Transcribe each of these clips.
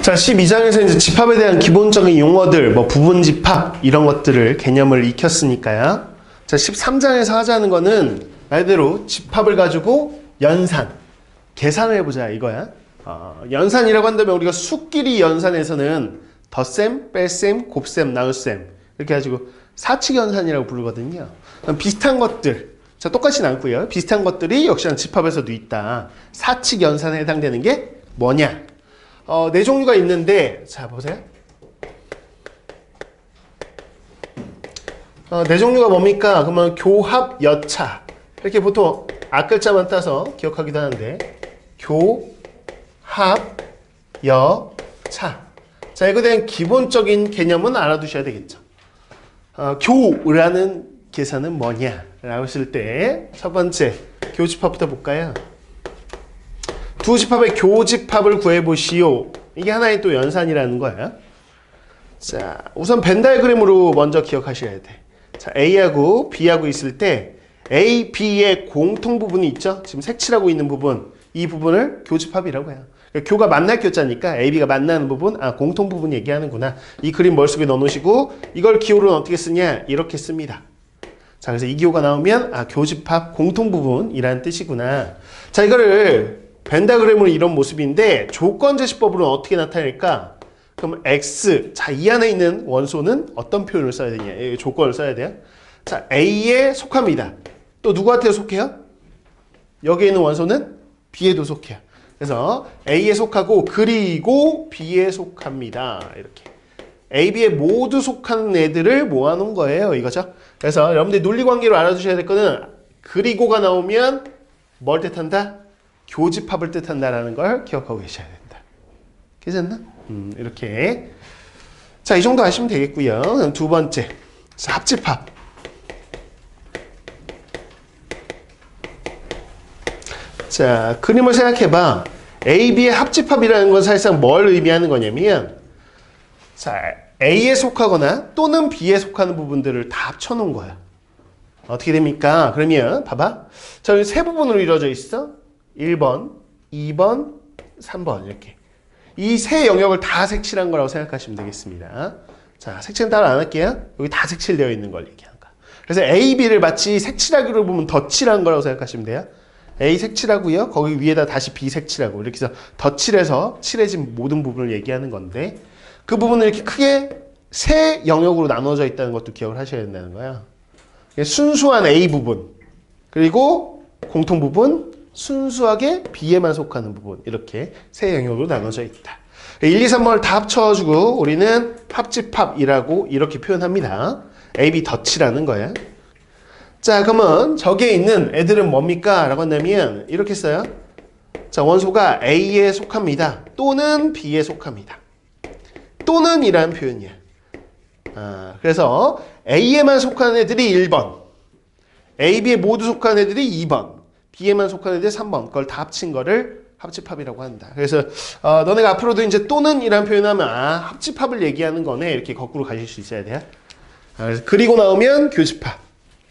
자, 12장에서 이제 집합에 대한 기본적인 용어들, 뭐 부분집합 이런 것들을 개념을 익혔으니까요. 자, 13장에서 하자는 거는 말 그대로 집합을 가지고 연산, 계산을 해보자 이거야. 연산이라고 한다면 우리가 수끼리 연산에서는 덧셈, 뺄셈, 곱셈, 나눗셈 이렇게 가지고 사칙연산이라고 부르거든요. 비슷한 것들, 자 똑같진 않고요. 비슷한 것들이 역시나 집합에서도 있다. 사칙연산에 해당되는 게 뭐냐? 네 종류가 있는데, 자 보세요. 네 종류가 뭡니까? 그러면 교합, 여차 이렇게 보통 앞글자만 따서 기억하기도 하는데, 교합, 여차. 자, 이거에 대한 기본적인 개념은 알아두셔야 되겠죠. 교라는 계산은 뭐냐라고 했을 때 첫 번째 교집합부터 볼까요? 두 집합의 교집합을 구해보시오. 이게 하나의 또 연산이라는 거예요. 자, 우선 벤 다이어그램으로 먼저 기억하셔야 돼. 자, A하고 B하고 있을 때 A, B의 공통 부분이 있죠. 지금 색칠하고 있는 부분, 이 부분을 교집합이라고 해요. 그러니까 교가 만날 교자니까 A, B가 만나는 부분, 공통 부분 얘기하는구나. 이 그림 머릿속에 넣어놓으시고 이걸 기호로는 어떻게 쓰냐? 이렇게 씁니다. 자, 그래서 이 기호가 나오면 교집합 공통 부분이라는 뜻이구나. 자, 이거를 벤 다이어그램으로 이런 모습인데 조건 제시법으로는 어떻게 나타낼까? 그럼 X, 자, 이 안에 있는 원소는 어떤 표현을 써야 되냐? 조건을 써야 돼요. 자, A에 속합니다. 또 누구한테 속해요? 여기에 있는 원소는 B에도 속해요. 그래서 A에 속하고 그리고 B에 속합니다. 이렇게. A, B에 모두 속하는 애들을 모아놓은 거예요. 이거죠. 그래서 여러분들이 논리관계로 알아두셔야 될 거는 그리고가 나오면 뭘 뜻한다? 교집합을 뜻한다라는 걸 기억하고 계셔야 된다. 괜찮나? 이렇게. 자, 이 정도 아시면 되겠고요. 그럼 두 번째. 자, 합집합. 자, 그림을 생각해봐. A, B의 합집합이라는 건 사실상 뭘 의미하는 거냐면, 자, A에 속하거나 또는 B에 속하는 부분들을 다 합쳐놓은 거야. 어떻게 됩니까? 그러면 봐봐. 자, 여기 세 부분으로 이루어져 있어. 1번, 2번, 3번 이렇게. 이 세 영역을 다 색칠한 거라고 생각하시면 되겠습니다. 자, 색칠은 따로 안 할게요. 여기 다 색칠되어 있는 걸 얘기하는 거야. 그래서 A, B를 마치 색칠하기로 보면 덧칠한 거라고 생각하시면 돼요. A 색칠하고요. 거기 위에다 다시 B 색칠하고 이렇게 해서 덧칠해서 칠해진 모든 부분을 얘기하는 건데 그 부분을 이렇게 크게 세 영역으로 나눠져 있다는 것도 기억을 하셔야 된다는 거야. 순수한 A 부분, 그리고 공통 부분, 순수하게 B에만 속하는 부분 이렇게 세 영역으로 나눠져 있다. 1, 2, 3번을 다 합쳐가지고 우리는 합집합이라고 이렇게 표현합니다. A, B 덧칠하는 거야. 자, 그러면 저기에 있는 애들은 뭡니까? 라고 한다면 이렇게 써요. 자, 원소가 A에 속합니다. 또는 B에 속합니다. 또는 이라는 표현이야. 그래서 A에만 속하는 애들이 1번, A, B에 모두 속하는 애들이 2번, B에만 속하는 애들이 3번. 그걸 다 합친 거를 합집합이라고 한다. 그래서 너네가 앞으로도 이제 또는 이라는 표현하면 합집합을 얘기하는 거네. 이렇게 거꾸로 가실 수 있어야 돼요. 그래서 그리고 나오면 교집합,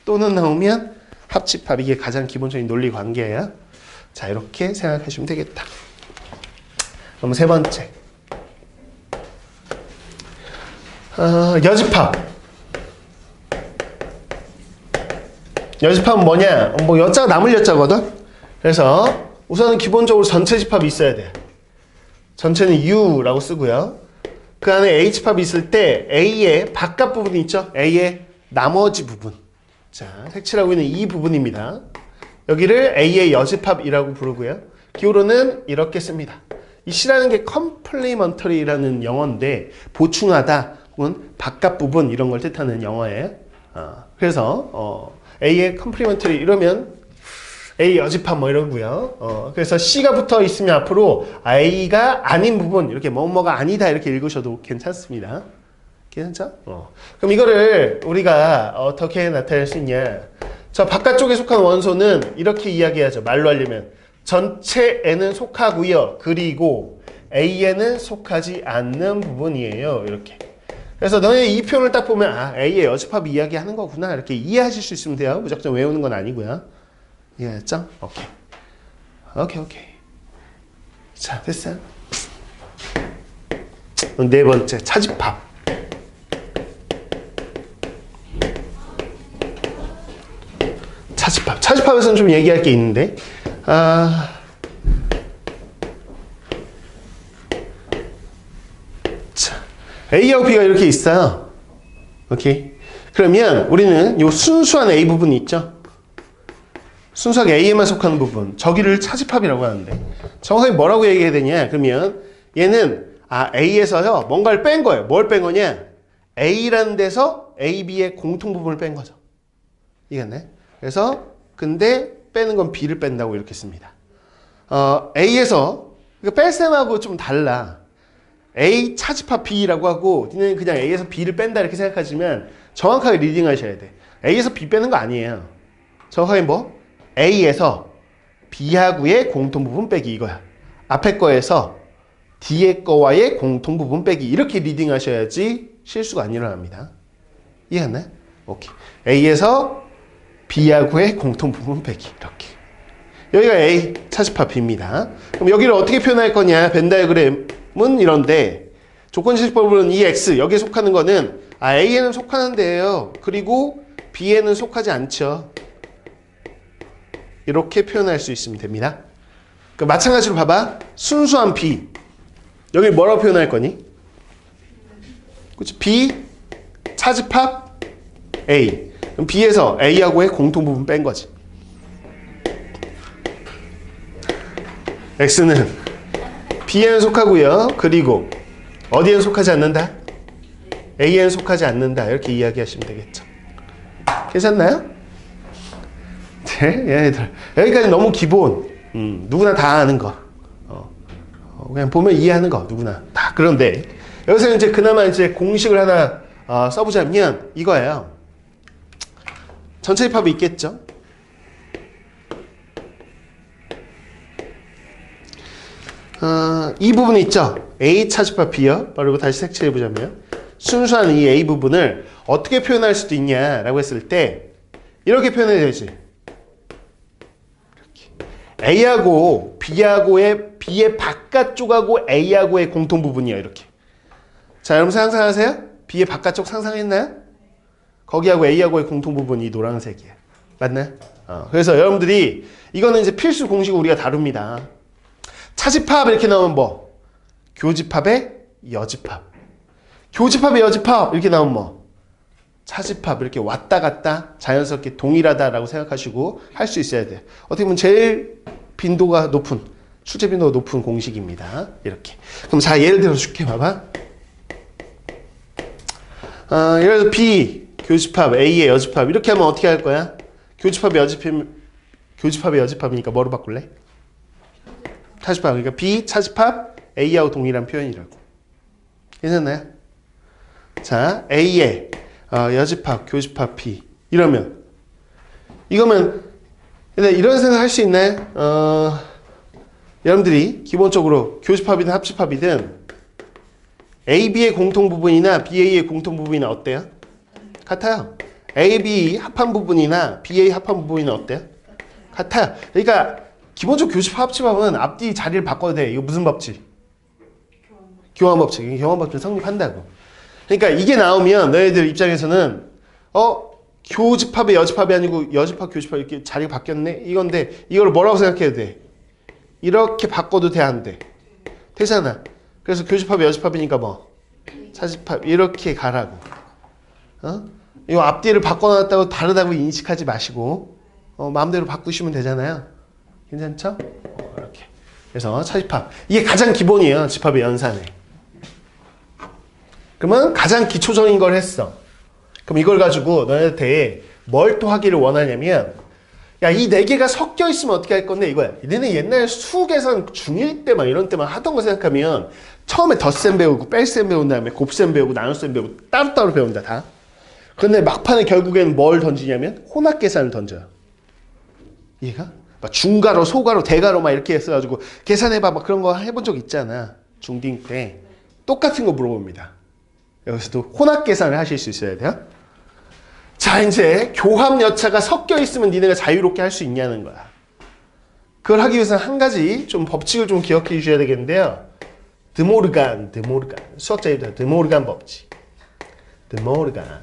또는 나오면 합집합. 이게 가장 기본적인 논리 관계예요. 자, 이렇게 생각하시면 되겠다. 그럼 세 번째. 여집합. 여집합은 뭐냐? 뭐 여자가 남을 여자거든? 그래서 우선은 기본적으로 전체 집합이 있어야 돼. 전체는 U라고 쓰고요. 그 안에 H집합이 있을 때 A의 바깥 부분이 있죠? A의 나머지 부분. 자, 색칠하고 있는 이 부분입니다. 여기를 A의 여집합이라고 부르고요. 기호로는 이렇게 씁니다. 이 C라는 게 complementary라는 영어인데 보충하다 혹은 바깥 부분 이런 걸 뜻하는 영어예요. 그래서 A의 complementary 이러면 A 여집합 뭐 이러고요. 그래서 C가 붙어 있으면 앞으로 A가 아닌 부분 이렇게 뭐뭐가 아니다 이렇게 읽으셔도 괜찮습니다. 괜찮죠? 그럼 이거를 우리가 어떻게 나타낼 수 있냐? 저 바깥쪽에 속한 원소는 이렇게 이야기하죠. 말로 하려면 전체에는 속하고요. 그리고 A에는 속하지 않는 부분이에요. 이렇게. 그래서 너네 이 표현을 딱 보면 A의 여집합 이야기하는 거구나 이렇게 이해하실 수 있으면 돼요. 무작정 외우는 건 아니고요. 이해했죠? 오케이. 자, 됐어요. 네 번째, 차집합. 차집합에서는 좀 얘기할 게 있는데, 자, A하고 B가 이렇게 있어요. 오케이. 그러면 우리는 요 순수한 A 부분이 있죠? 순수하게 A에만 속하는 부분, 저기를 차집합이라고 하는데, 정확하게 뭐라고 얘기해야 되냐? 그러면 얘는 A에서요 뭔가를 뺀 거예요. 뭘 뺀 거냐? A라는 데서 A, B의 공통 부분을 뺀 거죠. 이해갔네? 그래서 근데 빼는 건 B를 뺀다고 이렇게 씁니다. A에서 뺄 셈하고 좀 달라. A 차집합 B라고 하고 니는 그냥 A에서 B를 뺀다 이렇게 생각하시면 정확하게 리딩 하셔야 돼. A에서 B 빼는 거 아니에요. 정확하게 뭐? A에서 B하고의 공통 부분 빼기 이거야. 앞에 거에서 뒤에 거와의 공통 부분 빼기 이렇게 리딩 하셔야지 실수가 안 일어납니다. 이해했나요? 오케이. A에서 B하고의 공통 부분 빼기 이렇게. 여기가 A 차집합 B입니다. 그럼 여기를 어떻게 표현할 거냐? 벤 다이어그램은 이런데 조건지식법은 이 X 여기에 속하는 거는 A에는 속하는데요. 그리고 B에는 속하지 않죠. 이렇게 표현할 수 있으면 됩니다. 그러니까 마찬가지로 봐봐. 순수한 B. 여기 뭐라고 표현할 거니? 그치? B 차집합 A. 그럼 B에서 A하고의 공통 부분 뺀 거지. X는 B에는 속하고요. 그리고 어디에는 속하지 않는다? A에는 속하지 않는다. 이렇게 이야기하시면 되겠죠. 괜찮나요? 네, 얘네들. 여기까지 너무 기본. 누구나 다 아는 거. 그냥 보면 이해하는 거. 누구나 다. 그런데 여기서 이제 그나마 이제 공식을 하나 써보자면 이거예요. 전체 집합이 있겠죠? 이 부분 있죠? A 차집합 B요. 그리고 다시 색칠해보자면 순수한 이 A 부분을 어떻게 표현할 수도 있냐라고 했을 때 이렇게 표현해야 되지. 이렇게. A하고 B의 바깥쪽하고 A하고의 공통 부분이야. 이렇게. 자, 여러분 상상하세요? B의 바깥쪽 상상했나요? 거기하고 A하고의 공통 부분이 노란색이에요. 맞나요? 그래서 여러분들이 이거는 이제 필수 공식을 우리가 다룹니다. 차집합 이렇게 나오면 뭐? 교집합의 여집합. 교집합의 여집합 이렇게 나오면 뭐? 차집합 이렇게 왔다 갔다 자연스럽게 동일하다라고 생각하시고 할 수 있어야 돼. 어떻게 보면 제일 빈도가 높은, 출제 빈도가 높은 공식입니다. 이렇게. 그럼 자, 예를 들어서 줄게 봐봐. 예를 들어 B 교집합 A의 여집합 이렇게 하면 어떻게 할 거야? 교집합의 여집합이니까 뭐로 바꿀래? 차집합. 그러니까 B 차집합 A하고 동일한 표현이라고. 괜찮나요? 자, A의 여집합 교집합 B 이러면 이거면 이런 생각 할 수 있나요? 여러분들이 기본적으로 교집합이든 합집합이든 A, B의 공통 부분이나 B, A의 공통 부분이나 어때요? 같아요. A, B 합한 부분이나 B, A 합한 부분이나 어때요? 같아요. 그러니까 기본적으로 교집합, 합집합은 앞뒤 자리를 바꿔도 돼. 이거 무슨 법칙? 교환법칙. 교환법칙 성립한다고. 그러니까 이게 나오면 너희들 입장에서는 교집합의 여집합이 아니고 여집합, 교집합 이렇게 자리가 바뀌었네? 이건데 이걸 뭐라고 생각해야 돼? 이렇게 바꿔도 돼, 안 돼? 되잖아. 그래서 교집합의 여집합이니까 뭐? 차집합 이렇게 가라고. 이거 앞뒤를 바꿔놨다고 다르다고 인식하지 마시고 마음대로 바꾸시면 되잖아요. 괜찮죠? 이렇게. 그래서 차집합. 이게 가장 기본이에요. 집합의 연산에. 그러면 가장 기초적인 걸 했어. 그럼 이걸 가지고 너희한테 뭘 또 하기를 원하냐면 야, 이 네 개가 섞여 있으면 어떻게 할 건데 이거야. 너네 옛날 수계산 중1 때 막 이런 때만 하던 거 생각하면 처음에 덧셈 배우고 뺄셈 배운 다음에 곱셈 배우고 나눗셈 배우고 따로따로 배운다 다. 그런데 막판에 결국에는 뭘 던지냐면 혼합계산을 던져요. 이해가? 막 중가로 소가로 대가로 막 이렇게 했어가지고 계산해봐 막 그런 거 해본 적 있잖아. 중딩 때. 똑같은 거 물어봅니다. 여기서도 혼합계산을 하실 수 있어야 돼요. 자, 이제 교합여차가 섞여 있으면 니네가 자유롭게 할 수 있냐는 거야. 그걸 하기 위해서는 한 가지 좀 법칙을 좀 기억해 주셔야 되겠는데요. 드모르간. 수학자입니다. 드모르간 법칙. 드모르간.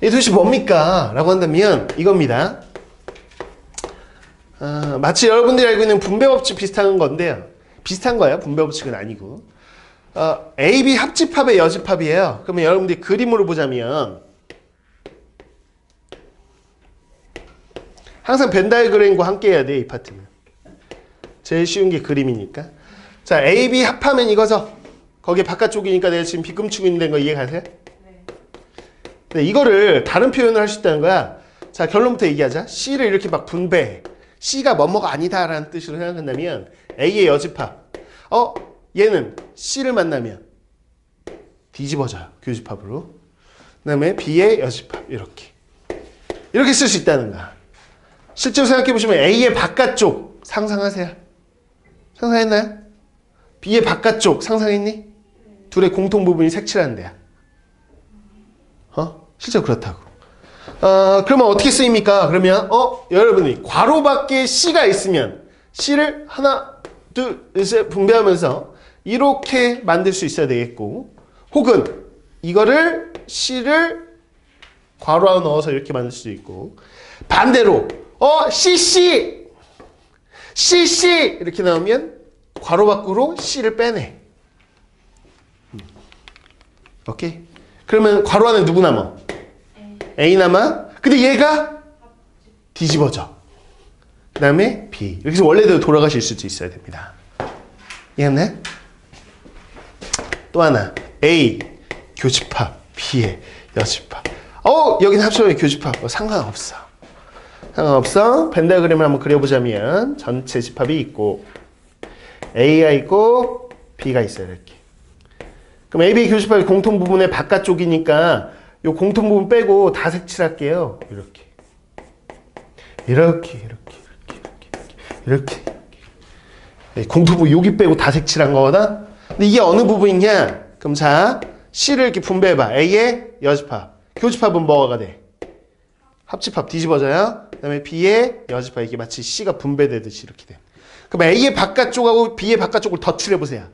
이 도대체 뭡니까? 라고 한다면 이겁니다. 마치 여러분들이 알고 있는 분배 법칙 비슷한 건데요. 비슷한 거예요. 분배 법칙은 아니고. A, B 합집합의 여집합이에요. 그러면 여러분들이 그림으로 보자면 항상 벤 다이어그램과 함께 해야 돼요. 이 파트는. 제일 쉬운 게 그림이니까. 자, A, B 합하면 이거죠. 거기에 바깥쪽이니까 내가 지금 비금축인 된 거 이해가세요? 네, 이거를 다른 표현을 할 수 있다는 거야. 자, 결론부터 얘기하자. C를 이렇게 막 분배해. C가 뭐뭐가 아니다라는 뜻으로 생각한다면 A의 여집합. 얘는 C를 만나면 뒤집어져요. 교집합으로. 그 다음에 B의 여집합. 이렇게 쓸 수 있다는 거야. 실제로 생각해보시면 A의 바깥쪽 상상하세요. 상상했나요? B의 바깥쪽 상상했니? 둘의 공통 부분이 색칠하는 데야. 실제로 그렇다고. 그러면 어떻게 쓰입니까? 그러면 여러분이 괄호 밖에 C가 있으면 C를 하나, 둘, 셋 분배하면서 이렇게 만들 수 있어야 되겠고, 혹은 이거를 C를 괄호 안에 넣어서 이렇게 만들 수도 있고, 반대로 CC 이렇게 나오면 괄호 밖으로 C를 빼내. 오케이? 그러면 괄호 안에 누구 남아? A 남아. 근데 얘가 뒤집어져. 그 다음에 B. 이렇게 해서 원래대로 돌아가실 수도 있어야 됩니다. 이해했네? 또 하나. A 교집합, B의 여집합. 여기는 합쳐면 교집합. 상관없어. 벤 다이어그램을 한번 그려보자면 전체 집합이 있고 A가 있고 B가 있어요. 이렇게. 그럼 A, B 교집합의 공통 부분의 바깥쪽이니까 이 공통 부분 빼고 다 색칠할게요. 이렇게. 공통 부분 여기 빼고 다 색칠한 거거든. 근데 이게 어느 부분이냐? 그럼 자, C를 이렇게 분배해봐. A의 여집합. 교집합은 뭐가 돼? 합집합 뒤집어져요. 그 다음에 B의 여집합. 이게 마치 C가 분배되듯이 이렇게 돼. 그럼 A의 바깥쪽하고 B의 바깥쪽을 덧칠해보세요.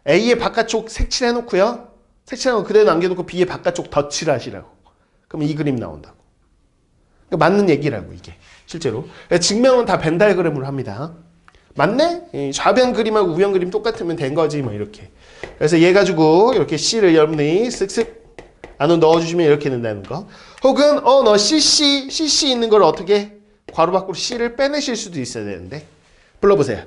A의 바깥쪽 색칠해놓고요. 색칠하고 그대로 남겨놓고 B의 바깥쪽 덧칠하시라고. 그럼 이 그림 나온다고. 맞는 얘기라고 이게 실제로. 증명은 다 벤 다이어그램으로 합니다. 맞네? 좌변 그림하고 우변 그림 똑같으면 된 거지 뭐 이렇게. 그래서 얘 가지고 이렇게 C를 여러분이 쓱쓱 안으로 넣어주시면 이렇게 된다는 거. 혹은 너 CC 있는 걸 어떻게 괄호 밖으로 C를 빼내실 수도 있어야 되는데 불러보세요.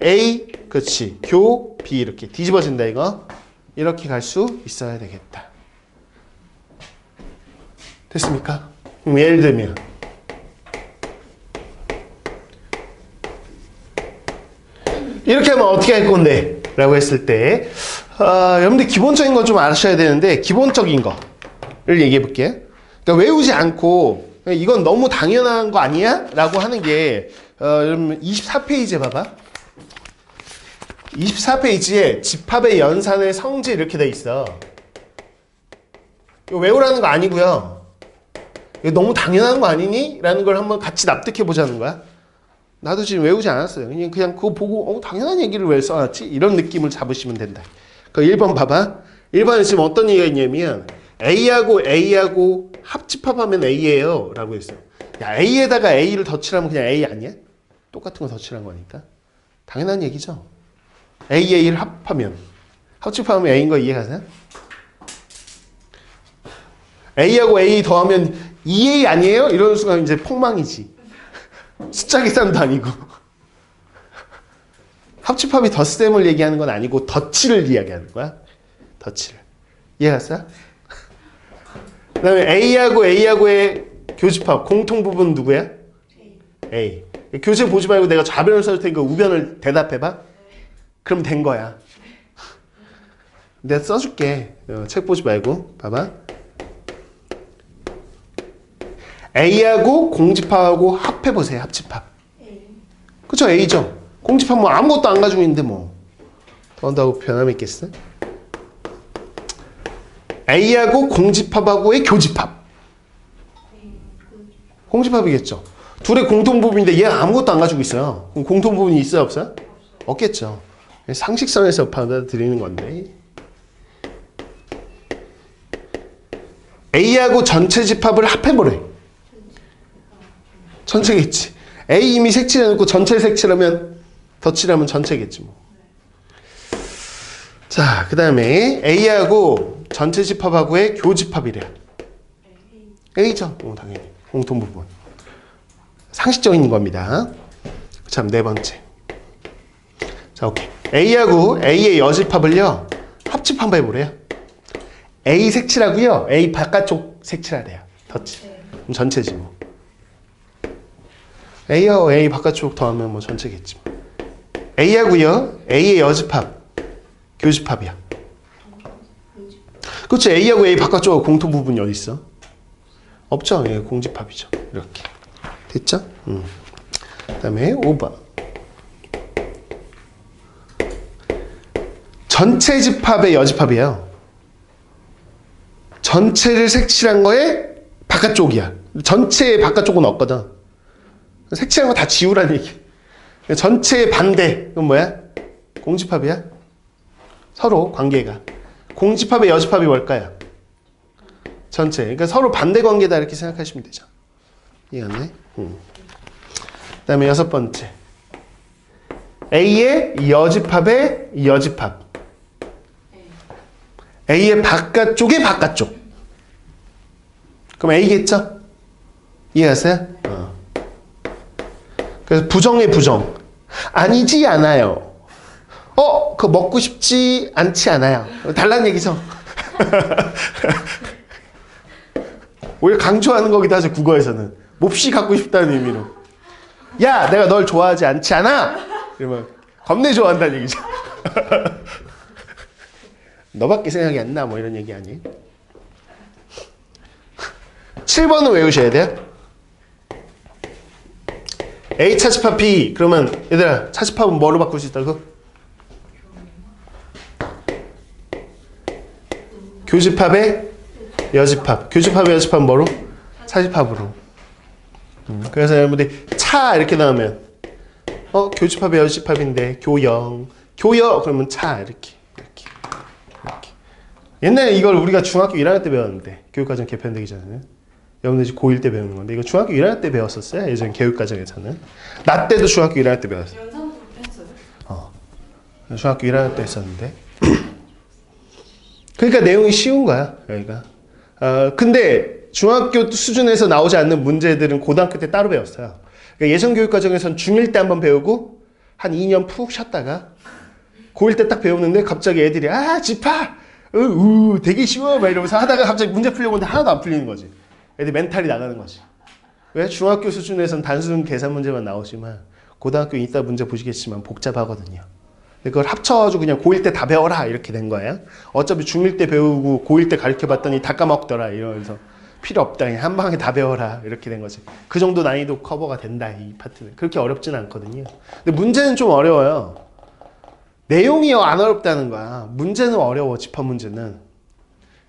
A 그렇지. 교 B 이렇게 뒤집어진다 이거. 이렇게 갈 수 있어야 되겠다. 됐습니까? 그럼 예를 들면 이렇게 하면 어떻게 할 건데? 라고 했을 때 여러분들 기본적인 거 좀 아셔야 되는데 기본적인 거를 얘기해 볼게요. 그러니까 외우지 않고 이건 너무 당연한 거 아니야? 라고 하는 게 여러분 24페이지에 봐봐. 24페이지에 집합의 연산의 성질 이렇게 돼 있어. 이거 외우라는 거 아니고요. 이거 너무 당연한 거 아니니? 라는 걸 한번 같이 납득해 보자는 거야. 나도 지금 외우지 않았어요. 그냥 그거 보고 당연한 얘기를 왜 써놨지? 이런 느낌을 잡으시면 된다. 그 1번 봐봐. 1번에 지금 어떤 얘기가 있냐면 A하고 합집합하면 A예요 라고 했어. 야, A에다가 A를 덧칠하면 그냥 A 아니야? 똑같은 거 덧칠한 거니까. 당연한 얘기죠. A를 합하면 합집합하면 A인 거 이해가세요? A하고 A 더하면 2A 아니에요? 이런 순간 이제 폭망이지. 숫자 계산도 아니고. 합집합이 덧셈을 얘기하는 건 아니고 덧칠을 이야기하는 거야. 덧칠. 이해갔어요? 그 다음에 A하고의 교집합 공통 부분 누구야? A. 교재 보지 말고 내가 좌변을 써줄 테니까 우변을 대답해봐. 그럼 된 거야. 내가 써줄게. 책 보지 말고 봐봐. A하고 공집합하고 합해보세요. 합집합. 그쵸? A죠. 공집합 뭐 아무것도 안 가지고 있는데 뭐 더한다고 변함이 있겠어? A하고 공집합하고의 교집합. 공집합이겠죠. 둘의 공통부분인데 얘 아무것도 안 가지고 있어요. 그럼 공통부분이 있어요? 없어요? 없겠죠. 상식선에서 받아들이는 건데 A하고 전체 집합을 합해보래. 전체겠지. A 이미 색칠해놓고 전체 색칠하면 덧칠하면 전체겠지 뭐. 자, 그 다음에 A하고 전체 집합하고의 교집합이래. A죠. 당연히 공통 부분. 상식적인 겁니다. 참, 네 번째. 자, 오케이. A하고 A의 여집합을요 합집 한번 해보래요. A 색칠하고요 A 바깥쪽 색칠하래요. 덧칠. 그럼 전체지 뭐. A하고 A 바깥쪽 더하면 뭐 전체겠지 뭐. A하고요 A의 여집합 교집합이야. 그렇죠. A하고 A 바깥쪽 공통 부분이 어디 있어? 없죠. 예, 공집합이죠. 이렇게 됐죠? 그 다음에 5번. 전체 집합의 여집합이에요. 전체를 색칠한 거에 바깥쪽이야. 전체의 바깥쪽은 없거든. 색칠한 거 다 지우라는 얘기. 전체의 반대. 그건 뭐야? 공집합이야. 서로 관계가. 공집합의 여집합이 뭘까요? 전체. 그러니까 서로 반대 관계다 이렇게 생각하시면 되죠. 이해갔네? 그 다음에 여섯 번째. A의 여집합의 여집합. A의 바깥쪽의 바깥쪽. 그럼 A겠죠? 이해하세요? 그래서 부정의 부정. 아니지 않아요. 그거 먹고 싶지 않지 않아요. 달라는 얘기죠. 오히려 강조하는 거기도 하죠. 국어에서는. 몹시 갖고 싶다는 의미로. 야, 내가 널 좋아하지 않지 않아? 이러면 겁내 좋아한다는 얘기죠. 너밖에 생각이 안 나. 뭐 이런 얘기 아니에요? 7번은 외우셔야 돼요. A 차집합 B. 그러면 얘들아 차집합은 뭐로 바꿀 수 있다고? 교집합의 여집합. 교집합의 여집합은 뭐로? 차집합으로. 그래서 여러분들이 차 이렇게 나오면 교집합의 여집합인데 교영. 교여 그러면 차 이렇게. 옛날에 이걸 우리가 중학교 1학년 때 배웠는데 교육과정 개편되기 전에는 여러분들 고1 때 배우는 건데 이거 중학교 1학년 때 배웠었어요. 예전 교육과정에서는. 나 때도 중학교 1학년 때 배웠어요. 연산도 했어요? 중학교 1학년 때 했었는데 그러니까 내용이 쉬운 거야 여기가. 근데 중학교 수준에서 나오지 않는 문제들은 고등학교 때 따로 배웠어요. 그러니까 예전 교육과정에서는 중1 때 한번 배우고 한 2년 푹 쉬었다가 고1 때 딱 배우는데 갑자기 애들이 집합! 되게 쉬워! 막 이러면서 하다가 갑자기 문제 풀려고 하는데 하나도 안 풀리는 거지. 애들 멘탈이 나가는 거지. 왜? 중학교 수준에서는 단순 계산 문제만 나오지만 고등학교 이따 문제 보시겠지만 복잡하거든요. 그걸 합쳐가지고 그냥 고1 때 다 배워라 이렇게 된 거예요. 어차피 중1 때 배우고 고1 때 가르쳐봤더니 다 까먹더라 이러면서 필요 없다 그냥 한 방에 다 배워라 이렇게 된 거지. 그 정도 난이도 커버가 된다 이 파트는. 그렇게 어렵진 않거든요. 근데 문제는 좀 어려워요. 내용이 안 어렵다는 거야. 문제는 어려워. 집합 문제는.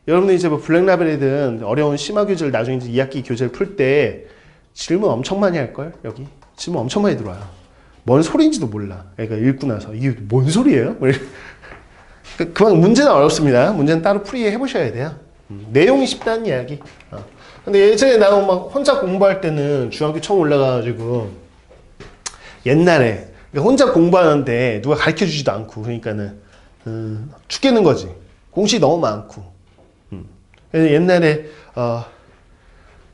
여러분들 이제 뭐 블랙라벨이든 어려운 심화 교재를 나중에 이제 2학기 교재를 풀 때 질문 엄청 많이 할걸? 여기 질문 엄청 많이 들어와요. 뭔 소리인지도 몰라. 애가 읽고 나서 이게 뭔 소리예요? 그만 문제는 어렵습니다. 문제는 따로 프리해 보셔야 돼요. 내용이 쉽다는 이야기. 근데 예전에 나는 막 혼자 공부할 때는 중학교 처음 올라가가지고 옛날에 혼자 공부하는데 누가 가르쳐 주지도 않고 그러니까는 죽겠는 거지. 공식이 너무 많고. 그래서 옛날에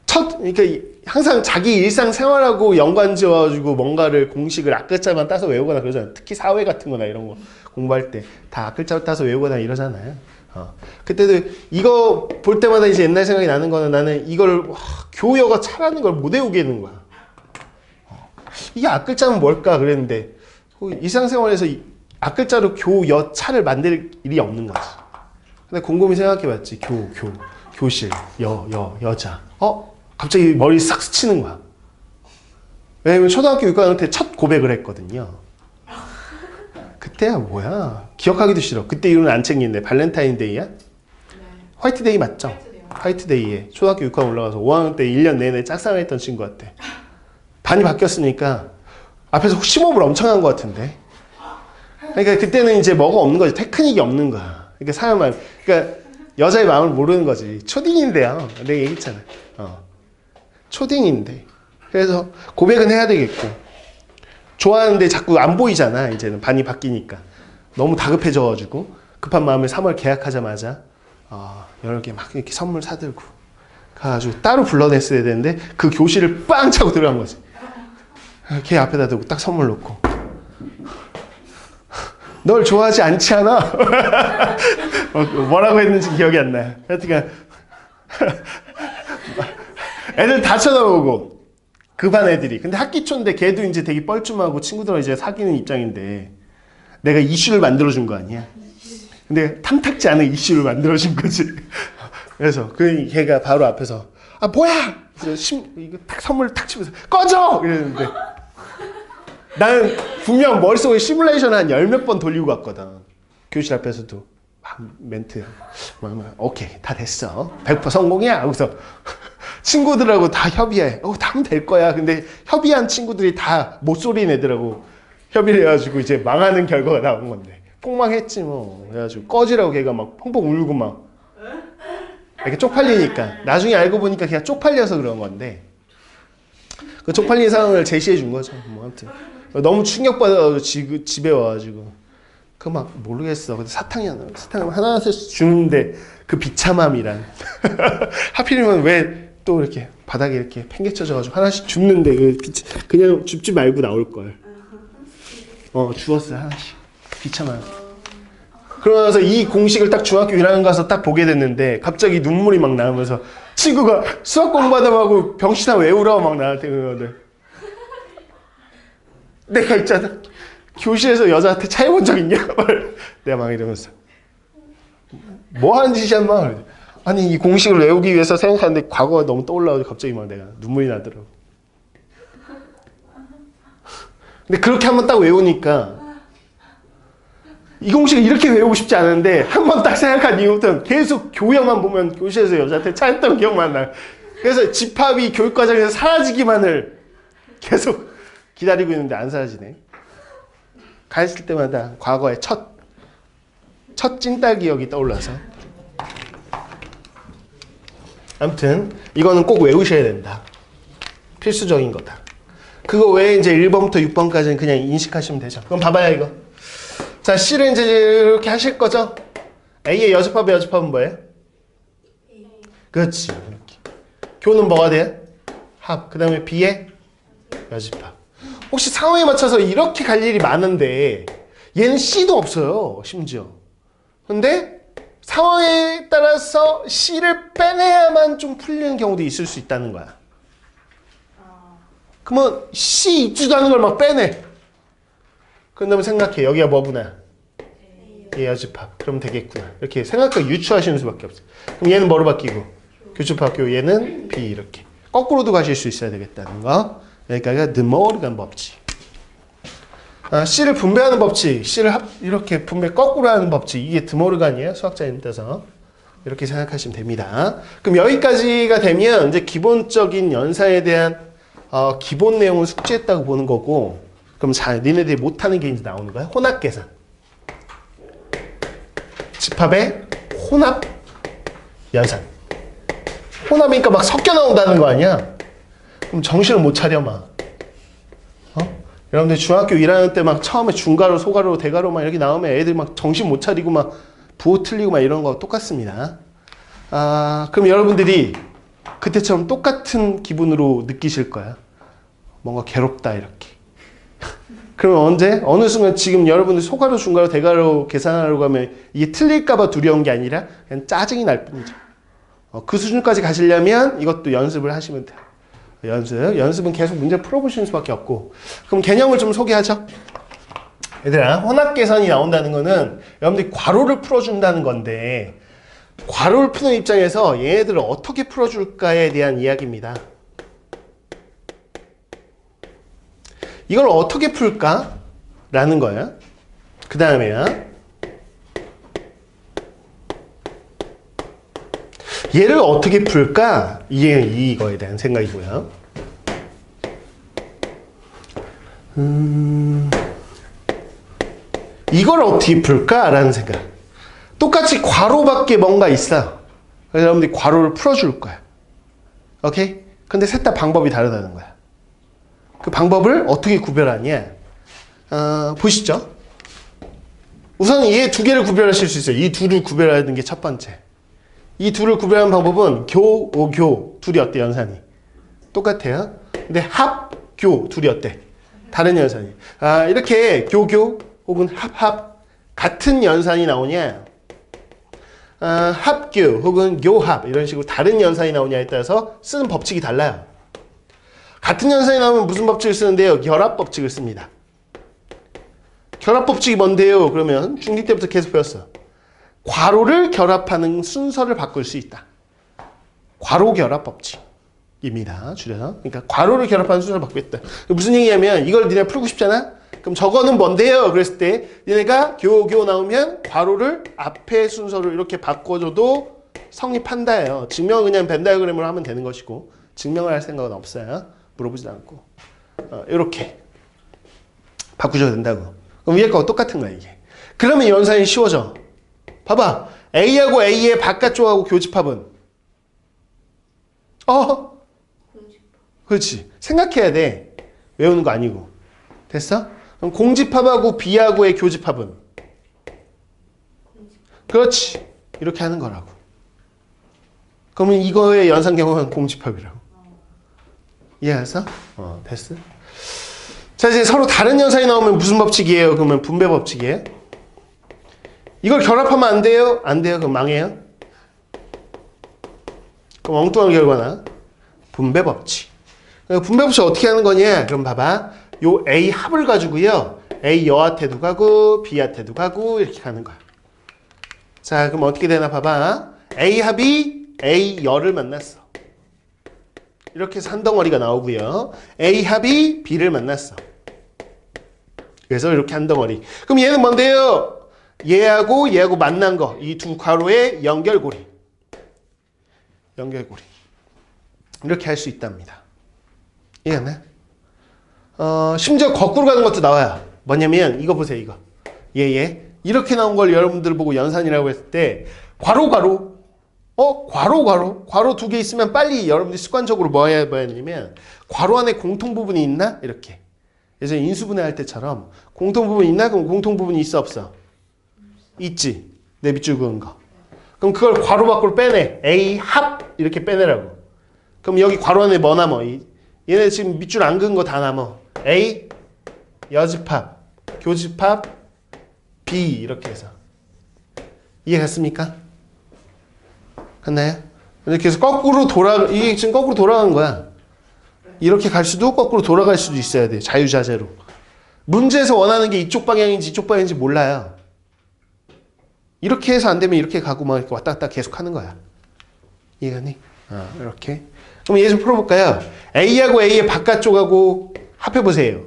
그러니까 항상 자기 일상생활하고 연관지어가지고 뭔가를 공식을 앞글자만 따서 외우거나 그러잖아요. 특히 사회 같은 거나 이런 거 공부할 때 다 앞글자 따서 외우거나 이러잖아요. 그때도 이거 볼 때마다 이제 옛날 생각이 나는 거는 나는 이걸 교여가 차라는 걸 못 외우겠는 거야. 이게 앞글자는 뭘까 그랬는데 일상생활에서 앞글자로 교여 차를 만들 일이 없는 거지. 근데 곰곰이 생각해봤지. 교실, 여자. 갑자기 머리 싹 스치는 거야. 왜냐면 초등학교 6학년 때 첫 고백을 했거든요. 그때야 뭐야. 기억하기도 싫어. 그때 이름은 안 챙기는데 발렌타인데이야? 네. 화이트데이 맞죠? 화이트데이에 초등학교 6학년 올라가서 5학년 때 1년 내내 짝사랑 했던 친구한테 반이 바뀌었으니까 앞에서 심호흡을 엄청 한 것 같은데 그러니까 그때는 이제 뭐가 없는 거지. 테크닉이 없는 거야. 그러니까 사람 마음, 그러니까 여자의 마음을 모르는 거지. 초딩인데요. 내가 얘기했잖아. 초딩인데. 그래서 고백은 해야 되겠고. 좋아하는데 자꾸 안 보이잖아. 이제는 반이 바뀌니까. 너무 다급해져가지고 급한 마음에 3월 계약하자마자 여러 개 막 이렇게 선물 사들고 가가지고 따로 불러냈어야 되는데 그 교실을 빵 차고 들어간 거지. 걔 앞에다 두고 딱 선물 놓고 널 좋아하지 않지 않아? 뭐라고 했는지 기억이 안 나요. 하여튼 애들 다 쳐다보고 그 반 애들이. 근데 학기 초인데 걔도 이제 되게 뻘쭘하고 친구들하고 이제 사귀는 입장인데 내가 이슈를 만들어준 거 아니야. 근데 탐탁지 않은 이슈를 만들어준 거지. 그래서 걔가 바로 앞에서 뭐야! 이거 딱 선물 탁 치면서 꺼져! 이랬는데 나는 분명 머릿속에 시뮬레이션 한 10몇 번 돌리고 갔거든. 교실 앞에서도 멘트 오케이 다 됐어 100% 성공이야 하고서 친구들하고 다 협의해. 다 하면 될 거야. 근데 협의한 친구들이 다 못소리 내더라고. 협의를 해가지고 이제 망하는 결과가 나온 건데 폭망했지 뭐. 그래가지고 꺼지라고 걔가 막 펑펑 울고 막 이렇게 쪽팔리니까. 나중에 알고 보니까 걔가 쪽팔려서 그런 건데 그 쪽팔린 상황을 제시해 준 거죠. 뭐 아무튼 너무 충격받아서 집에 와가지고 그 막 모르겠어. 근데 사탕 하나씩 주는데 그 비참함이란 하필이면 왜 또 이렇게 바닥에 이렇게 팽개쳐져가지고 하나씩 줍는데 그냥 줍지 말고 나올 걸. 주웠어 하나씩. 비참함. 그러고 나서 이 공식을 딱 중학교 1학년 가서 딱 보게 됐는데 갑자기 눈물이 막 나오면서 친구가 수학 공부하다고 병신아 왜 울어 막 나한테 그러거든. 내가 있잖아. 교실에서 여자한테 차여본 적 있냐? 내가 막 이러면서 뭐 하는 짓이야 막. 아니 이 공식을 외우기 위해서 생각하는데 과거가 너무 떠올라가지고 갑자기 막 내가 눈물이 나더라고. 근데 그렇게 한번 딱 외우니까 이 공식을 이렇게 외우고 싶지 않은데 한번 딱 생각한 이후부터는 계속 교양만 보면 교실에서 여자한테 차였던 기억만 나요. 그래서 집합이 교육과정에서 사라지기만을 계속 기다리고 있는데 안 사라지네. 가 있을 때마다 과거의 첫 찐따 기억이 떠올라서. 아무튼 이거는 꼭 외우셔야 된다. 필수적인 거다. 그거 외에 이제 1번부터 6번까지는 그냥 인식하시면 되죠. 그럼 봐봐요 이거. 자, C를 이제 이렇게 하실 거죠? A의 여집합은 뭐예요? 그렇지. 이렇게. 교는 뭐가 돼요? 합. 그 다음에 B의 여집합. 혹시 상황에 맞춰서 이렇게 갈 일이 많은데 얘는 C도 없어요. 심지어. 근데 상황에 따라서 C를 빼내야만 좀 풀리는 경우도 있을 수 있다는 거야. 그러면 C 있지도 않은 걸 막 빼내. 그런 다음에 생각해. 여기가 뭐구나. 얘 여집합. 그럼 되겠구나. 이렇게 생각하고 유추하시는 수밖에 없어요. 그럼 얘는 뭐로 바뀌고? 교집합교. 얘는 B 이렇게. 거꾸로도 가실 수 있어야 되겠다는 거. 여기까지가 드모르간 법칙. C를 분배하는 법칙. C를 이렇게 분배 거꾸로 하는 법칙. 이게 드모르간이에요. 수학자님 따서. 이렇게 생각하시면 됩니다. 그럼 여기까지가 되면 이제 기본적인 연산에 대한 기본 내용을 숙지했다고 보는 거고, 그럼 니네들이 못하는 게 이제 나오는 거야. 혼합 계산. 집합의 혼합 연산. 혼합이니까 막 섞여 나온다는 거 아니야? 그럼 정신을 못 차려 막. 여러분들 중학교 1학년 때 막 처음에 중가로, 소가로, 대가로 막 이렇게 나오면 애들 막 정신 못 차리고 막 부호 틀리고 막 이런 거 똑같습니다. 그럼 여러분들이 그때처럼 똑같은 기분으로 느끼실 거야. 뭔가 괴롭다 이렇게. 그러면 언제? 어느 순간 지금 여러분들 소가로, 중가로, 대가로 계산하려고 하면 이게 틀릴까봐 두려운 게 아니라 그냥 짜증이 날 뿐이죠. 그 수준까지 가시려면 이것도 연습을 하시면 돼요. 연습은 계속 문제 풀어보시는 수밖에 없고. 그럼 개념을 좀 소개하죠. 얘들아, 혼합계산이 나온다는 거는 여러분들이 괄호를 풀어준다는 건데, 괄호를 푸는 입장에서 얘네들을 어떻게 풀어줄까에 대한 이야기입니다. 이걸 어떻게 풀까? 라는 거야. 그 다음에야 얘를 어떻게 풀까? 이거에 대한 생각이고요. 이걸 어떻게 풀까라는 생각. 똑같이 괄호밖에 뭔가 있어. 그래서 여러분들이 괄호를 풀어줄 거야. 오케이? 근데 셋 다 방법이 다르다는 거야. 그 방법을 어떻게 구별하냐? 보시죠. 우선 얘 두 개를 구별하실 수 있어요. 이 둘을 구별하는 게 첫 번째. 이 둘을 구별하는 방법은 교, 오교 둘이 어때 연산이? 똑같아요. 근데 합, 교 둘이 어때? 다른 연산이. 이렇게 교교 혹은 합합 같은 연산이 나오냐? 합교 혹은 교합 이런 식으로 다른 연산이 나오냐에 따라서 쓰는 법칙이 달라요. 같은 연산이 나오면 무슨 법칙을 쓰는데요? 결합 법칙을 씁니다. 결합 법칙이 뭔데요? 그러면 중2 때부터 계속 배웠어. 괄호를 결합하는 순서를 바꿀 수 있다. 괄호 결합 법칙입니다. 줄여서. 그러니까 괄호를 결합하는 순서를 바꾸겠다. 무슨 얘기냐면 이걸 니네 풀고 싶잖아? 그럼 저거는 뭔데요? 그랬을 때 니네가 교교 나오면 괄호를 앞에 순서로 이렇게 바꿔줘도 성립한다예요. 증명은 그냥 벤 다이어그램으로 하면 되는 것이고 증명을 할 생각은 없어요. 물어보지도 않고. 이렇게 바꾸셔도 된다고. 그럼 위에 거와 똑같은 거야 이게. 그러면 연산이 쉬워져. 봐봐. A하고 A의 바깥쪽하고 교집합은 그렇지. 생각해야 돼. 외우는 거 아니고. 됐어? 그럼 공집합하고 B하고의 교집합은 그렇지. 이렇게 하는 거라고. 그러면 이거의 연산 경우는 공집합이라고. 이해했어? 됐어? 자, 이제 서로 다른 연산이 나오면 무슨 법칙이에요? 그러면 분배 법칙이에요? 이걸 결합하면 안 돼요? 안 돼요? 그럼 망해요? 그럼 엉뚱한 결과나 분배 법칙. 분배 법칙 어떻게 하는 거냐? 그럼 봐봐. 요 A 합을 가지고요. A 여한테도 가고 B한테도 가고 이렇게 가는 거야. 자, 그럼 어떻게 되나 봐봐. A 합이 A 여를 만났어. 이렇게 해서 한 덩어리가 나오고요. A 합이 B를 만났어. 그래서 이렇게 한 덩어리. 그럼 얘는 뭔데요? 얘하고 얘하고 만난 거. 이 두 괄호의 연결고리. 연결고리. 이렇게 할 수 있답니다. 이해했나요? 심지어 거꾸로 가는 것도 나와요. 뭐냐면 이거 보세요. 이거. 얘. 이렇게 나온 걸 여러분들 보고 연산이라고 했을 때 괄호 괄호 두 개 있으면 빨리 여러분들이 습관적으로 뭐 해야 되냐면 괄호 안에 공통 부분이 있나? 이렇게. 그래서 인수분해 할 때처럼 공통 부분이 있나? 그럼 공통 부분이 있어 없어? 있지. 내 밑줄 그은 거. 그럼 그걸 괄호 밖으로 빼내. A 합 이렇게 빼내라고. 그럼 여기 괄호 안에 뭐 남어? 얘네 지금 밑줄 안 그은 거 다 남어. A 여집합, 교집합, B 이렇게 해서. 이해갔습니까? 갔나요? 이렇게 해서 이게 지금 거꾸로 돌아간 거야. 이렇게 갈 수도 거꾸로 돌아갈 수도 있어야 돼. 자유자재로. 문제에서 원하는 게 이쪽 방향인지 이쪽 방향인지 몰라요. 이렇게 해서 안 되면 이렇게 가고 막 이렇게 왔다 갔다 계속 하는 거야. 이해가니? 이렇게. 그럼 얘 좀 풀어볼까요? A하고 A의 바깥쪽하고 합해보세요.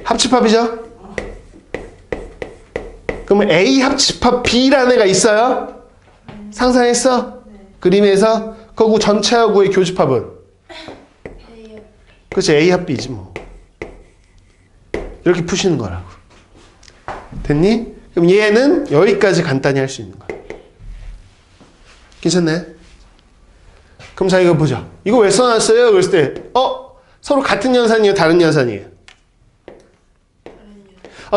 합집합이죠? 그러면 A 합집합 B라는 애가 있어요? 상상했어? 그림에서? 그리고 전체하고의 교집합은? 그렇지. A 합 B지 뭐. 이렇게 푸시는 거라고. 됐니? 그럼 얘는 여기까지 간단히 할 수 있는 거야. 괜찮나요? 그럼 자 이거 보자. 이거 왜 써놨어요? 그랬을 때 서로 같은 연산이에요? 다른 연산이에요?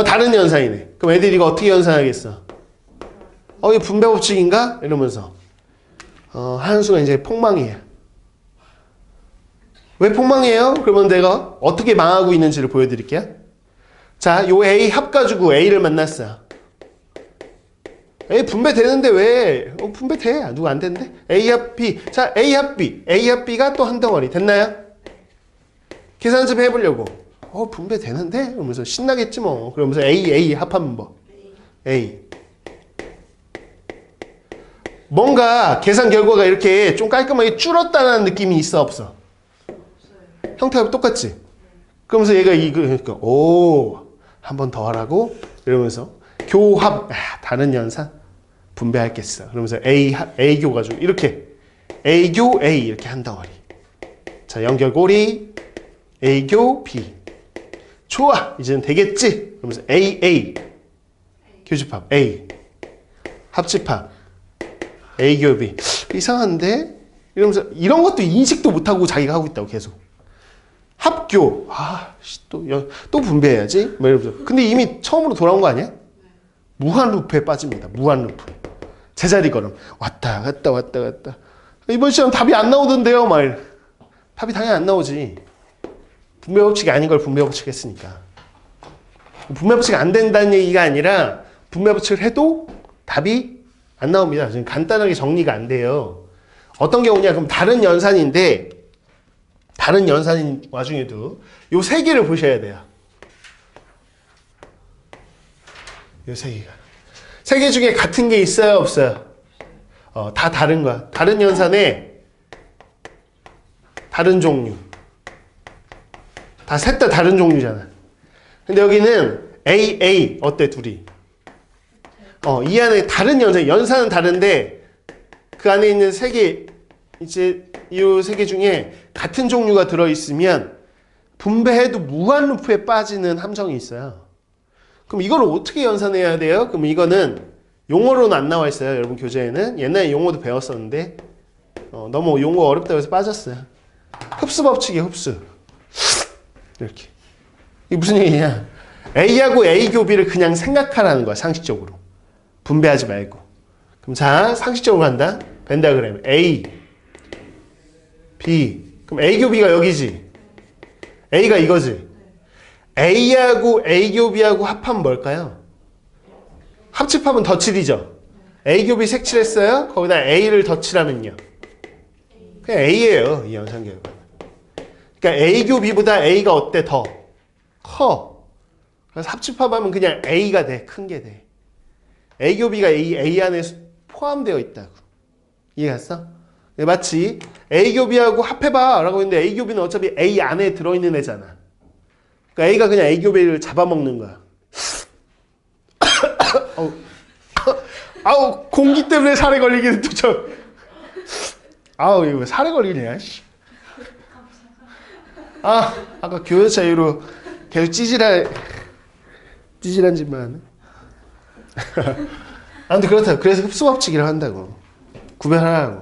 다른 연산이네. 그럼 애들이 이거 어떻게 연산하겠어? 이거 분배 법칙인가? 이러면서 하는 순간 이제 폭망이에요. 왜 폭망이에요? 그러면 내가 어떻게 망하고 있는지를 보여드릴게요. 자, 요 A 합 가지고 A를 만났어요. A 분배되는데 왜? 분배돼. 누가 안 되는데? A 합 B. 자, A 합 B. A 합 B가 또 한 덩어리. 됐나요? 계산 좀 해보려고. 분배되는데? 이러면서 신나겠지 뭐. 그러면서 A 합하면 뭐? A. 뭔가 계산 결과가 이렇게 좀 깔끔하게 줄었다는 느낌이 있어 없어? 형태가 똑같지? 그러면서 얘가 그러니까 한 번 더 하라고 이러면서 교합 다른 연산 분배할겠어. 그러면서 A교 가지고 이렇게 A교 A 이렇게 한 덩어리. 자, 연결고리 A교 B 좋아 이제는 되겠지 그러면서 AA 교집합 A 합집합 A 교비 이상한데 이러면서 이런 것도 인식도 못하고 자기가 하고 있다고 계속 합교 또 분배해야지 뭐 이러면서 근데 이미 처음으로 돌아온 거 아니야? 무한 루프에 빠집니다. 무한 루프 제자리 걸음 왔다 갔다 이번 시험 답이 안 나오던데요 막 답이 당연히 안 나오지 분배 법칙이 아닌 걸 분배 법칙 했으니까 분배 법칙이 안 된다는 얘기가 아니라 분배 법칙을 해도 답이 안 나옵니다. 지금 간단하게 정리가 안 돼요. 어떤 경우냐 그럼 다른 연산인데 다른 연산인 와중에도 요 세 개를 보셔야 돼요. 요 세 개가 세 개 중에 같은 게 있어요 없어요? 다 다른 거야. 다른 연산에 다른 종류 다 셋 다 다른 종류잖아. 근데 여기는 AA 어때 둘이? 이 안에 다른 연산은 다른데 그 안에 있는 세 개 이제 이 세 개 중에 같은 종류가 들어 있으면 분배해도 무한 루프에 빠지는 함정이 있어요. 그럼 이걸 어떻게 연산해야 돼요? 그럼 이거는 용어로는 안 나와 있어요. 여러분 교재에는 옛날에 용어도 배웠었는데 너무 용어 어렵다고 해서 빠졌어요. 흡수 법칙이에요. 흡수. 이렇게. 이게 무슨 얘기냐? A하고 A 교비를 그냥 생각하라는 거야. 상식적으로. 분배하지 말고. 그럼 자 상식적으로 간다. 벤다그램 A B 그럼 A 교비가 여기지. A가 이거지. A하고 A 교비하고 합하면 뭘까요? 합집합은 덧칠이죠. A 교비 색칠했어요. 거기다 A를 덧칠하면요. 그냥 A예요. 이 연산 결과. 그러니까 A 교비보다 A가 어때? 더 커. 그래서 합집합하면 그냥 A가 돼. 큰 게 돼. A 교비가 A 안에 포함되어 있다고. 이해갔어? 마치 A 교비하고 합해봐 라고 했는데 A 교비는 어차피 A 안에 들어있는 애잖아. 그러니까 A가 그냥 A 교비를 잡아먹는 거야. 아우 공기 때문에 살에 걸리기는 또 저. 아우 이거 살에 걸리냐? 아까 교회차 이후로 계속 찌질한 짓만 하네. 아무튼 그렇다. 그래서 흡수법칙이라고 한다고. 구별하라고.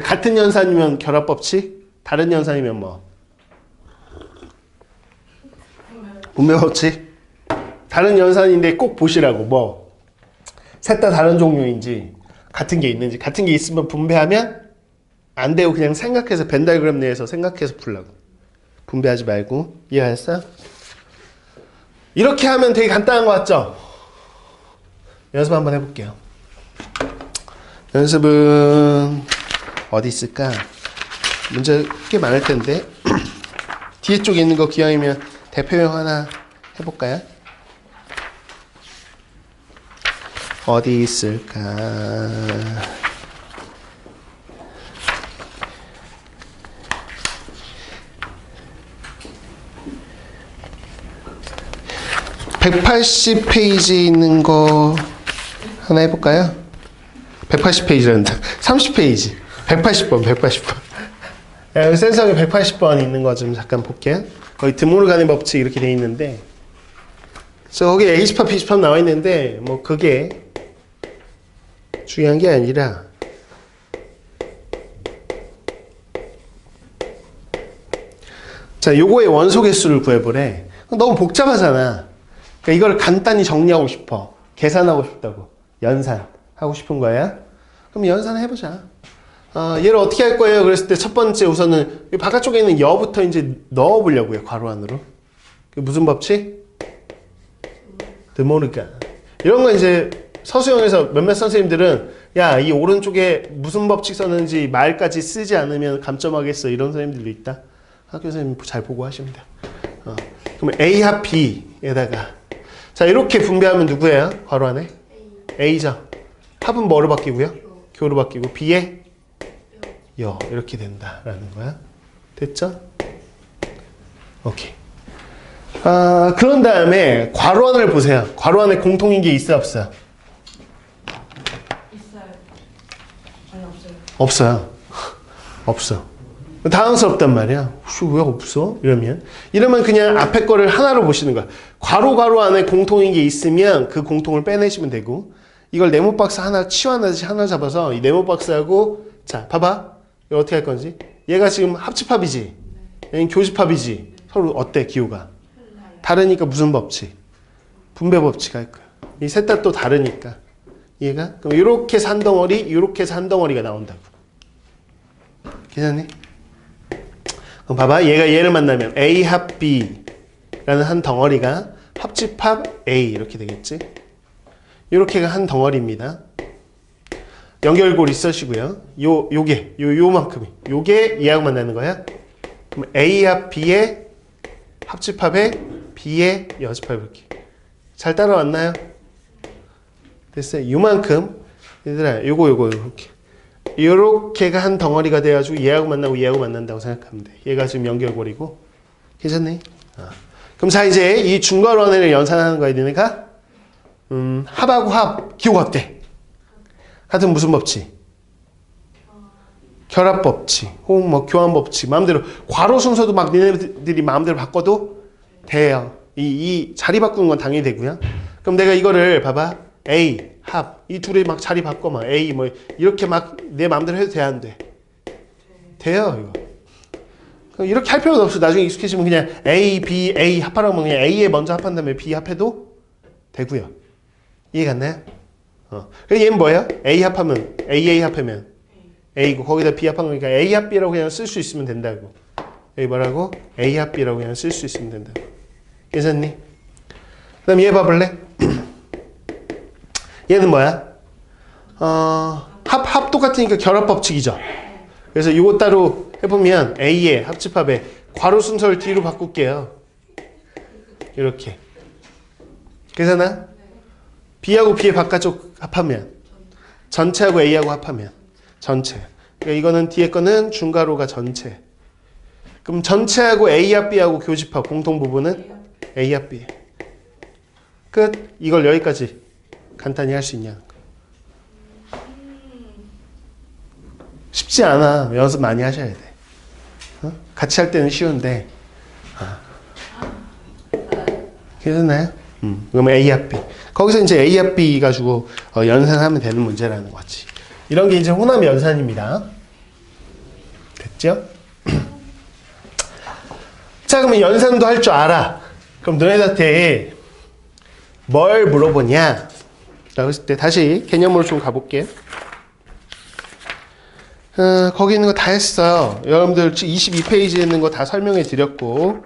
같은 연산이면 결합법칙, 다른 연산이면 뭐? 분배법칙. 다른 연산인데 꼭 보시라고. 뭐? 셋 다 다른 종류인지 같은 게 있는지. 같은 게 있으면 분배하면 안 되고 그냥 생각해서 벤다이그램 내에서 생각해서 풀라고. 분배하지 말고. 이해하셨어요? 이렇게 하면 되게 간단한 거 같죠? 연습 한번 해볼게요. 연습은 어디 있을까? 문제 꽤 많을 텐데 뒤에 쪽에 있는 거 기왕이면 대표형 하나 해볼까요? 어디 있을까? (180페이지) 있는 거 하나 해볼까요? 180페이지란다. 30페이지. 180번. 여기 센서에 180번 있는 거 좀 잠깐 볼게요. 거기 드모르간의 법칙 이렇게 돼 있는데, 그래서 거기 A집합, B집합 나와 있는데, 뭐 그게 중요한 게 아니라, 자, 요거의 원소 개수를 구해보래. 너무 복잡하잖아. 그러니까 이걸 간단히 정리하고 싶어. 계산하고 싶다고. 연산하고 싶은 거야. 그럼 연산 해보자. 얘를 어떻게 할 거예요? 그랬을 때 첫 번째 우선은 바깥쪽에 있는 여부터 이제 넣어보려고요. 괄호 안으로. 무슨 법칙? 드모르간. 이런 거 이제 서수형에서 몇몇 선생님들은 야, 이 오른쪽에 무슨 법칙 썼는지 말까지 쓰지 않으면 감점하겠어. 이런 선생님들도 있다. 학교 선생님 잘 보고 하시면 돼요. 그럼 A 합 B에다가 자, 이렇게 분배하면 누구예요? 괄호 안에? A죠. 합은 뭐로 바뀌고요? 교로 바뀌고 B에 여 이렇게 된다라는 거야. 됐죠? 오케이. 그런 다음에 괄호 안을 보세요. 괄호 안에 공통인 게 있어요, 없어요? 있어요. 아니 없어요. 없어요. 없어. 당황스럽단 말이야. 혹시 왜 없어? 이러면 그냥 앞에 거를 하나로 보시는 거야. 괄호 안에 공통인 게 있으면 그 공통을 빼내시면 되고, 이걸 네모 박스 하나 치환하듯이 하나 잡아서 이 네모 박스하고, 자 봐봐, 이거 어떻게 할 건지. 얘가 지금 합집합이지, 얘는 교집합이지. 서로 어때 기호가? 다르니까 무슨 법칙? 분배 법칙 할 거야. 이 셋 다 또 다르니까. 얘가 그럼 이렇게 해서 한 덩어리, 이렇게 해서 한 덩어리가 나온다고. 괜찮니? 그럼 봐봐, 얘가 얘를 만나면 A 합 B라는 한 덩어리가 합집합 A 이렇게 되겠지? 이렇게가 한 덩어리입니다. 연결고리 써시고요. 요만큼이. 요게 얘하고 만나는 거야. 그럼 A 합 B의 합집합에 B의 여집합 이렇게. 잘 따라왔나요? 됐어요. 요만큼. 얘들아, 요거 이렇게. 요렇게가 한 덩어리가 돼가지고 얘하고 만나고 얘하고 만난다고 생각하면 돼. 얘가 지금 연결고리고. 괜찮니? 그럼 자, 이제 이 중괄호를 연산하는 거야, 니네가? 합하고 합, 기호가 어때? 하여튼 무슨 법칙? 결합 법칙, 혹은 뭐 교환 법칙, 마음대로. 괄호 순서도 막 니네들이 마음대로 바꿔도 돼요. 이 자리 바꾸는 건 당연히 되고요. 그럼 내가 이거를 봐봐. A, 합, 이 둘이 막 자리 바꿔, 막 A, 뭐, 이렇게 막 내 마음대로 해도 돼, 안 돼? 돼요, 이거. 이렇게 할 필요도 없어. 나중에 익숙해지면 그냥 A, B, A 합하라고 하면 그냥 A에 먼저 합한 다음에 B 합해도 되고요. 이해 갔나요? 그래서 얘는 뭐예요? A 합하면, AA 합하면 A고, 거기다 B 합한 거니까 A 합 B라고 그냥 쓸 수 있으면 된다고. 여기 뭐라고? A 합 B라고 그냥 쓸 수 있으면 된다고. 괜찮니? 그 다음 얘 봐볼래? 얘는 뭐야? 합 똑같으니까 결합 법칙이죠. 그래서 이거 따로 해보면 A의 합집합에 괄호 순서를 뒤로 바꿀게요. 이렇게. 괜찮아? B하고 B의 바깥쪽 합하면 전체하고 A하고 합하면 전체. 그러니까 이거는 뒤에 거는 중괄호가 전체. 그럼 전체하고 A 합 B하고 교집합 공통 부분은 A 합 B. 끝. 이걸 여기까지 간단히 할 수 있냐? 쉽지 않아. 연습 많이 하셔야 돼. 같이 할 때는 쉬운데. 괜찮나요? 그러면 A 합 B. 거기서 이제 A 합 B 가지고 연산하면 되는 문제라는 거지. 이런 게 이제 호남 연산입니다. 됐죠? 자, 그러면 연산도 할 줄 알아. 그럼 너네한테 뭘 물어보냐? 라고 했을 때 다시 개념으로 좀 가볼게요. 거기 있는 거 다 했어요. 여러분들 22페이지에 있는 거 다 설명해 드렸고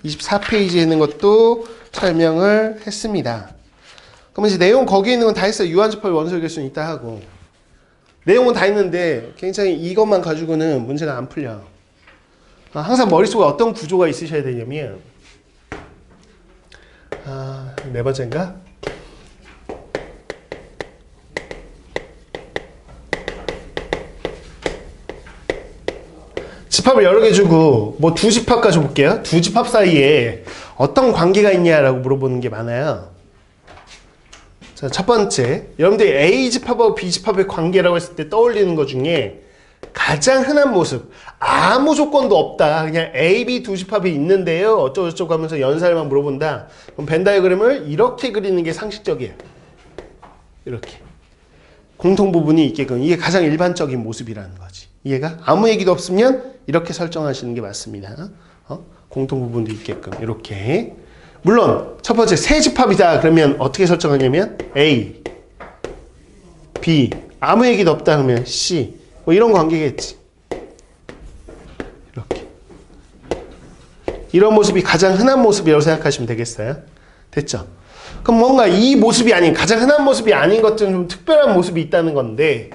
24페이지에 있는 것도 설명을 했습니다. 그럼 이제 내용 거기 있는 건 다 했어요. 유한집합의 원소결수는 있다 하고 내용은 다 했는데 굉장히 이것만 가지고는 문제가 안 풀려. 항상 머릿속에 어떤 구조가 있으셔야 되냐면 네 번째인가? 집합을 여러 개 주고 뭐 두 집합 가져볼게요. 두 집합 사이에 어떤 관계가 있냐라고 물어보는 게 많아요. 자, 첫 번째, 여러분들이 A 집합하고 B 집합의 관계라고 했을 때 떠올리는 것 중에 가장 흔한 모습, 아무 조건도 없다. 그냥 A, B 두 집합이 있는데요. 어쩌고저쩌고 하면서 연산만 물어본다. 그럼 벤 다이어그램을 이렇게 그리는 게 상식적이에요. 이렇게. 공통 부분이 있게끔. 이게 가장 일반적인 모습이라는 거지. 이해가? 아무 얘기도 없으면 이렇게 설정하시는 게 맞습니다. 공통 부분도 있게끔. 이렇게. 물론 첫 번째 세 집합이다. 그러면 어떻게 설정하냐면 A, B. 아무 얘기도 없다 그러면 C. 뭐 이런 관계겠지. 이렇게. 이런 모습이 가장 흔한 모습이라고 생각하시면 되겠어요. 됐죠? 그럼 뭔가 이 모습이 아닌, 가장 흔한 모습이 아닌 것들은 좀 특별한 모습이 있다는 건데,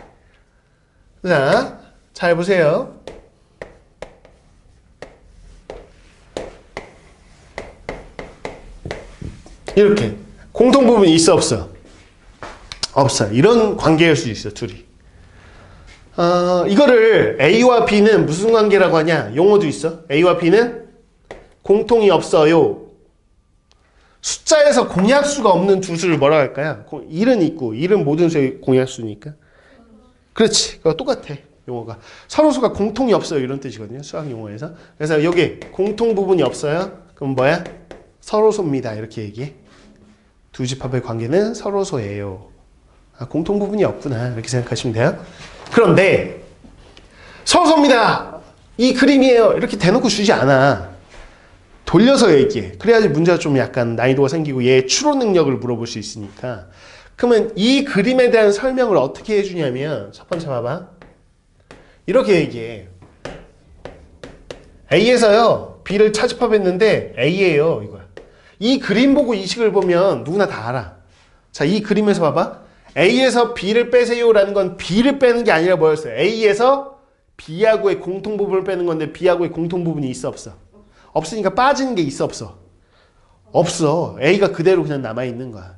자, 잘 보세요. 이렇게. 공통 부분이 있어, 없어? 없어요. 이런 관계일 수 있어, 둘이. 이거를 A와 B는 무슨 관계라고 하냐? 용어도 있어. A와 B는 공통이 없어요. 숫자에서 공약수가 없는 두 수를 뭐라고 할까요? 1은 있고 1은 모든 수의 공약수니까. 그렇지. 그거 똑같아. 용어가. 서로소가 공통이 없어요. 이런 뜻이거든요. 수학 용어에서. 그래서 여기 공통 부분이 없어요. 그럼 뭐야? 서로소입니다. 이렇게 얘기해. 두 집합의 관계는 서로소예요. 아, 공통 부분이 없구나. 이렇게 생각하시면 돼요. 그런데 서로소입니다. 이 그림이에요. 이렇게 대놓고 주지 않아. 돌려서 얘기해. 그래야지 문제가 좀 약간 난이도가 생기고 얘의 추론 능력을 물어볼 수 있으니까. 그러면 이 그림에 대한 설명을 어떻게 해주냐면 첫 번째 봐봐. 이렇게 얘기해. A에서요. B를 차집합했는데 A예요. 이거야. 이 그림 보고 이 식을 보면 누구나 다 알아. 자, 이 그림에서 봐봐. A에서 B를 빼세요라는 건 B를 빼는 게 아니라 뭐였어요? A에서 B하고의 공통 부분을 빼는 건데 B하고의 공통 부분이 있어 없어? 없으니까 빠지는 게 있어 없어? 없어. A가 그대로 그냥 남아있는 거야.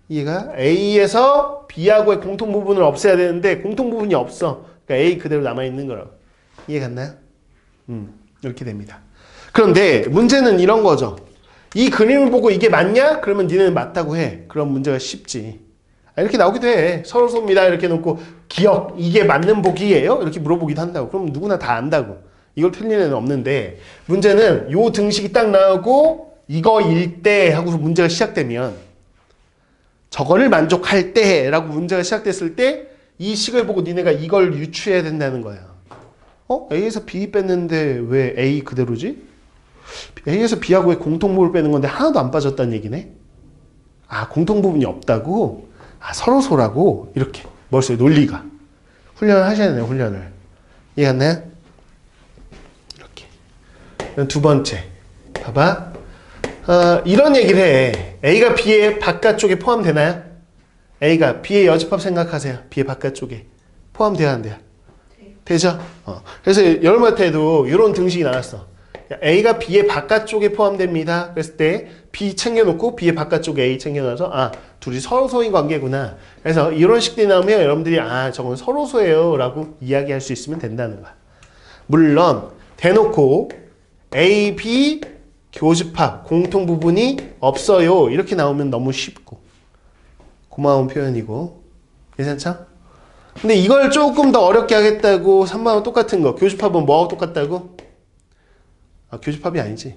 이해가? A에서 B하고의 공통 부분을 없애야 되는데 공통 부분이 없어. 그러니까 A 그대로 남아있는 거라고. 이해 갔나요? 이렇게 됩니다. 그런데 문제는 이런 거죠. 이 그림을 보고 이게 맞냐? 그러면 니네는 맞다고 해. 그럼 문제가 쉽지. 이렇게 나오기도 해. 서로소입니다. 이렇게 놓고 기억, 이게 맞는 보기예요? 이렇게 물어보기도 한다고. 그럼 누구나 다 안다고. 이걸 틀린 애는 없는데 문제는 요 등식이 딱 나오고 이거일 때 하고서 문제가 시작되면 저거를 만족할 때 라고 문제가 시작됐을 때 이 식을 보고 니네가 이걸 유추해야 된다는 거야. A에서 B 뺐는데 왜 A 그대로지? A에서 B하고의 공통부분을 빼는 건데 하나도 안 빠졌다는 얘기네. 아, 공통부분이 없다고? 아, 서로소라고? 이렇게 머릿속에 논리가. 훈련을 하셔야 되네요. 훈련을. 이해갔나요? 이렇게. 두 번째 봐봐. 이런 얘기를 해. A가 B의 바깥쪽에 포함되나요? A가 B의 여집합 생각하세요. B의 바깥쪽에 포함돼야 안 돼요? 되죠? 그래서 여러분한테도 이런 등식이 나왔어. A가 B의 바깥쪽에 포함됩니다. 그랬을 때 B 챙겨놓고 B의 바깥쪽에 A 챙겨놔서 아, 둘이 서로소인 관계구나. 그래서 이런 식들이 나오면 여러분들이 아, 저건 서로소예요 라고 이야기할 수 있으면 된다는 거야. 물론 대놓고 A, B 교집합 공통 부분이 없어요 이렇게 나오면 너무 쉽고 고마운 표현이고 괜찮죠? 근데 이걸 조금 더 어렵게 하겠다고 3번은 똑같은 거 교집합은 뭐하고 똑같다고? 아, 교집합이 아니지.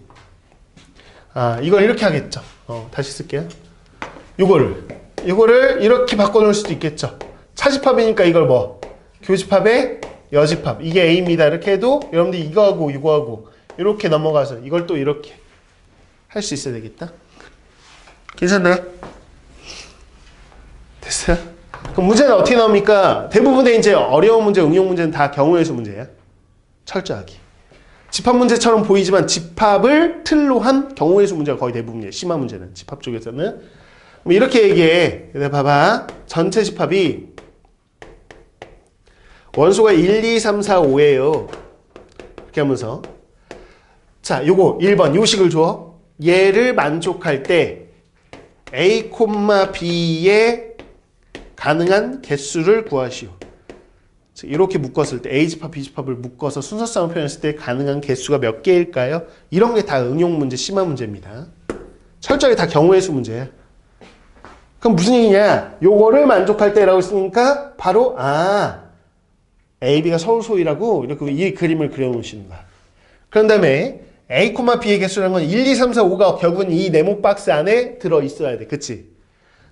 아, 이걸 이렇게 하겠죠. 다시 쓸게요. 요거를 이렇게 바꿔놓을 수도 있겠죠. 차집합이니까 이걸 뭐? 교집합의 여집합. 이게 A입니다. 이렇게 해도 여러분들이 이거하고 이거하고 이렇게 넘어가서 이걸 또 이렇게 할 수 있어야 되겠다. 괜찮나요? 됐어요? 그럼 문제는 어떻게 나옵니까? 대부분의 이제 어려운 문제, 응용 문제는 다 경우의 수 문제예요. 철저하게. 집합 문제처럼 보이지만 집합을 틀로 한 경우의 수 문제가 거의 대부분이에요. 심화 문제는. 집합 쪽에서는. 이렇게 얘기해. 봐봐. 전체 집합이 원소가 1, 2, 3, 4, 5예요. 이렇게 하면서 자, 요거 1번 요 식을 줘. 얘를 만족할 때 A, B의 가능한 개수를 구하시오. 이렇게 묶었을 때 A집합, B집합을 묶어서 순서쌍을 표현했을 때 가능한 개수가 몇 개일까요? 이런 게 다 응용 문제, 심화 문제입니다. 철저하게 다 경우의 수 문제예요. 그럼 무슨 얘기냐? 요거를 만족할 때라고 했으니까 바로 A, B가 서로소이라고 이렇게 이 그림을 그려놓으시는 거야. 그런 다음에 A, B의 개수라는 건 1, 2, 3, 4, 5가 결국은 이 네모 박스 안에 들어있어야 돼. 그치?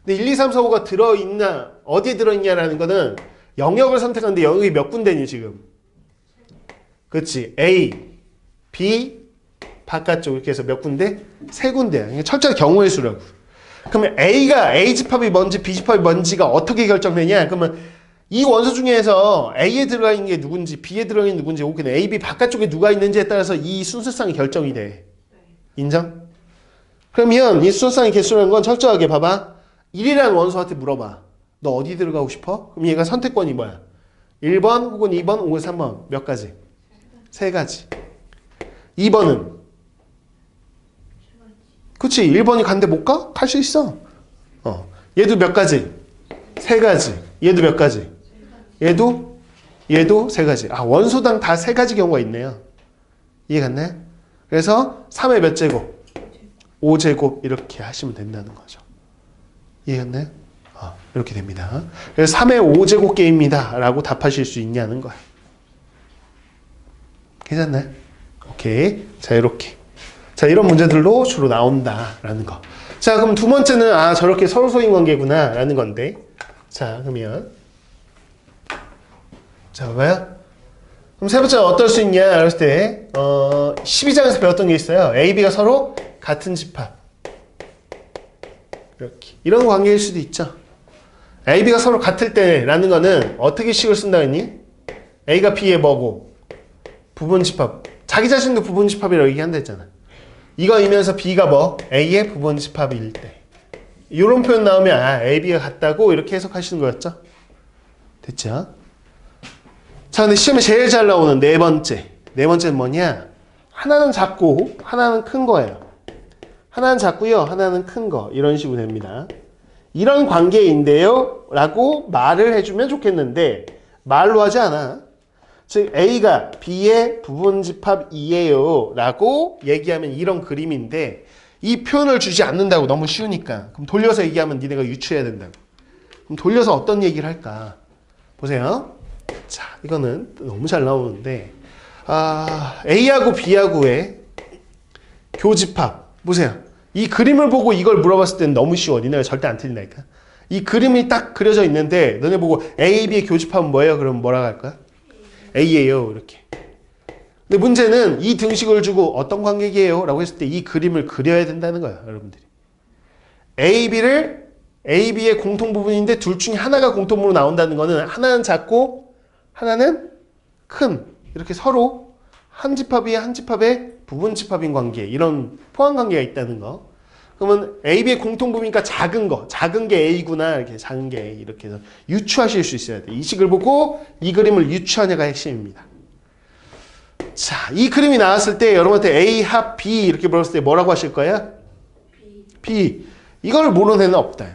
근데 1, 2, 3, 4, 5가 들어있나, 어디에 들어있냐라는 거는 영역을 선택하는데 영역이 몇 군데니 지금? 그치? A, B, 바깥쪽 이렇게 해서 몇 군데? 세 군데야. 철저히 경우의 수라고. 그러면 A가 A집합이 뭔지 B집합이 뭔지가 어떻게 결정되냐? 그러면 이 원소 중에서 A에 들어가 있는 게 누군지 B에 들어가 있는 게 누군지 혹은 A, B 바깥쪽에 누가 있는지에 따라서 이 순서쌍이 결정이 돼. 인정? 그러면 이 순서쌍의 개수라는 건 철저하게 봐봐. 1이라는 원소한테 물어봐. 너 어디 들어가고 싶어? 그럼 얘가 선택권이 뭐야? 1번 혹은 2번 혹은 3번 몇 가지? 세 가지. 2번은? 그치 1번이 간데 못 가? 갈 수 있어. 얘도 몇 가지? 세 가지. 얘도 몇 가지? 얘도 세 가지. 아, 원소당 다 세 가지 경우가 있네요. 이해 갔나요? 그래서 3의 몇 제곱? 5제곱 이렇게 하시면 된다는 거죠. 이해 갔나요? 이렇게 됩니다. 그래서 3의 5제곱 게임이다 라고 답하실 수 있냐는 거야. 괜찮나요? 오케이. 자, 이렇게. 자, 이런 문제들로 주로 나온다라는 거. 자, 그럼 두 번째는 저렇게 서로소인 관계구나 라는 건데. 자, 그러면 자, 봐봐요. 그럼 세 번째는 어떨 수 있냐 그랬을 때 12장에서 배웠던 게 있어요. A, B가 서로 같은 집합. 이렇게. 이런 관계일 수도 있죠. A, B가 서로 같을 때라는 거는 어떻게 식을 쓴다 했니? A가 B의 뭐고? 부분집합. 자기 자신도 부분집합이라고 얘기한다 했잖아. 이거이면서 B가 뭐? A의 부분집합일 때. 이런 표현 나오면 A, B가 같다고 이렇게 해석하시는 거였죠? 됐죠? 자, 근데 시험에 제일 잘 나오는 네 번째는 뭐냐? 하나는 작고 하나는 큰 거예요. 하나는 작고요, 하나는 큰 거. 이런 식으로 됩니다. 이런 관계인데요 라고 말을 해주면 좋겠는데 말로 하지 않아. 즉 A가 B의 부분집합이에요 라고 얘기하면 이런 그림인데 이 표현을 주지 않는다고. 너무 쉬우니까. 그럼 돌려서 얘기하면 니네가 유추해야 된다고. 그럼 돌려서 어떤 얘기를 할까? 보세요. 자, 이거는 너무 잘 나오는데 A하고 B하고의 교집합. 보세요. 이 그림을 보고 이걸 물어봤을 때는 너무 쉬워. 니네가 절대 안 틀린다니까. 이 그림이 딱 그려져 있는데 너네 보고 A, B의 교집합은 뭐예요? 그럼 뭐라고 할 거야? A예요. 이렇게. 근데 문제는 이 등식을 주고 어떤 관계이에요? 라고 했을 때 이 그림을 그려야 된다는 거야. 여러분들이. A, B의 공통 부분인데 둘 중에 하나가 공통으로 나온다는 거는 하나는 작고 하나는 큰. 이렇게 서로 한 집합이 한 집합의 부분 집합인 관계. 이런 포함 관계가 있다는 거. 그러면 A, B의 공통 부분이니까 작은 거. 작은 게 A구나. 이렇게 작은 게 A. 이렇게 해서 유추하실 수 있어야 돼. 이 식을 보고 이 그림을 유추하냐가 핵심입니다. 자, 이 그림이 나왔을 때 여러분한테 A 합 B 이렇게 물었을 때 뭐라고 하실 거예요? B. 이걸 모르는 애는 없다.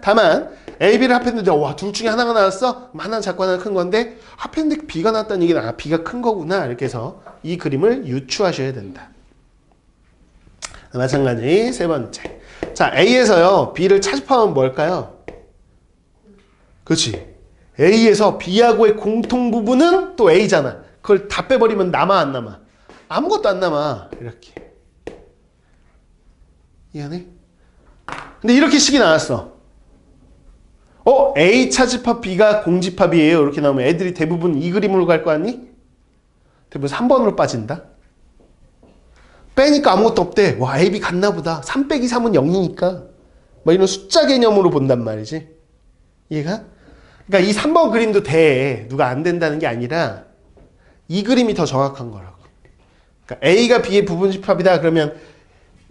다만 A, B를 합했는데 와, 둘 중에 하나가 나왔어? 하나는 작고 하나는 큰 건데 합했는데 B가 나왔다는 얘기는 B가 큰 거구나. 이렇게 해서 이 그림을 유추하셔야 된다. 마찬가지 세 번째. 자, A에서요 B를 차집하면 뭘까요? 그렇지. A에서 B하고의 공통 부분은 또 A잖아. 그걸 다 빼버리면 남아 안 남아? 아무것도 안 남아. 이렇게. 이해하네? 근데 이렇게 식이 나왔어. A 차집합 B가 공집합이에요. 이렇게 나오면 애들이 대부분 이 그림으로 갈 거 아니? 대부분 3번으로 빠진다. 빼니까 아무것도 없대. 와, A, B 같나 보다. 3 빼기 3은 0이니까. 뭐 이런 숫자 개념으로 본단 말이지. 이해가? 그러니까 이 3번 그림도 돼. 누가 안 된다는 게 아니라 이 그림이 더 정확한 거라고. 그러니까 A가 B의 부분집합이다. 그러면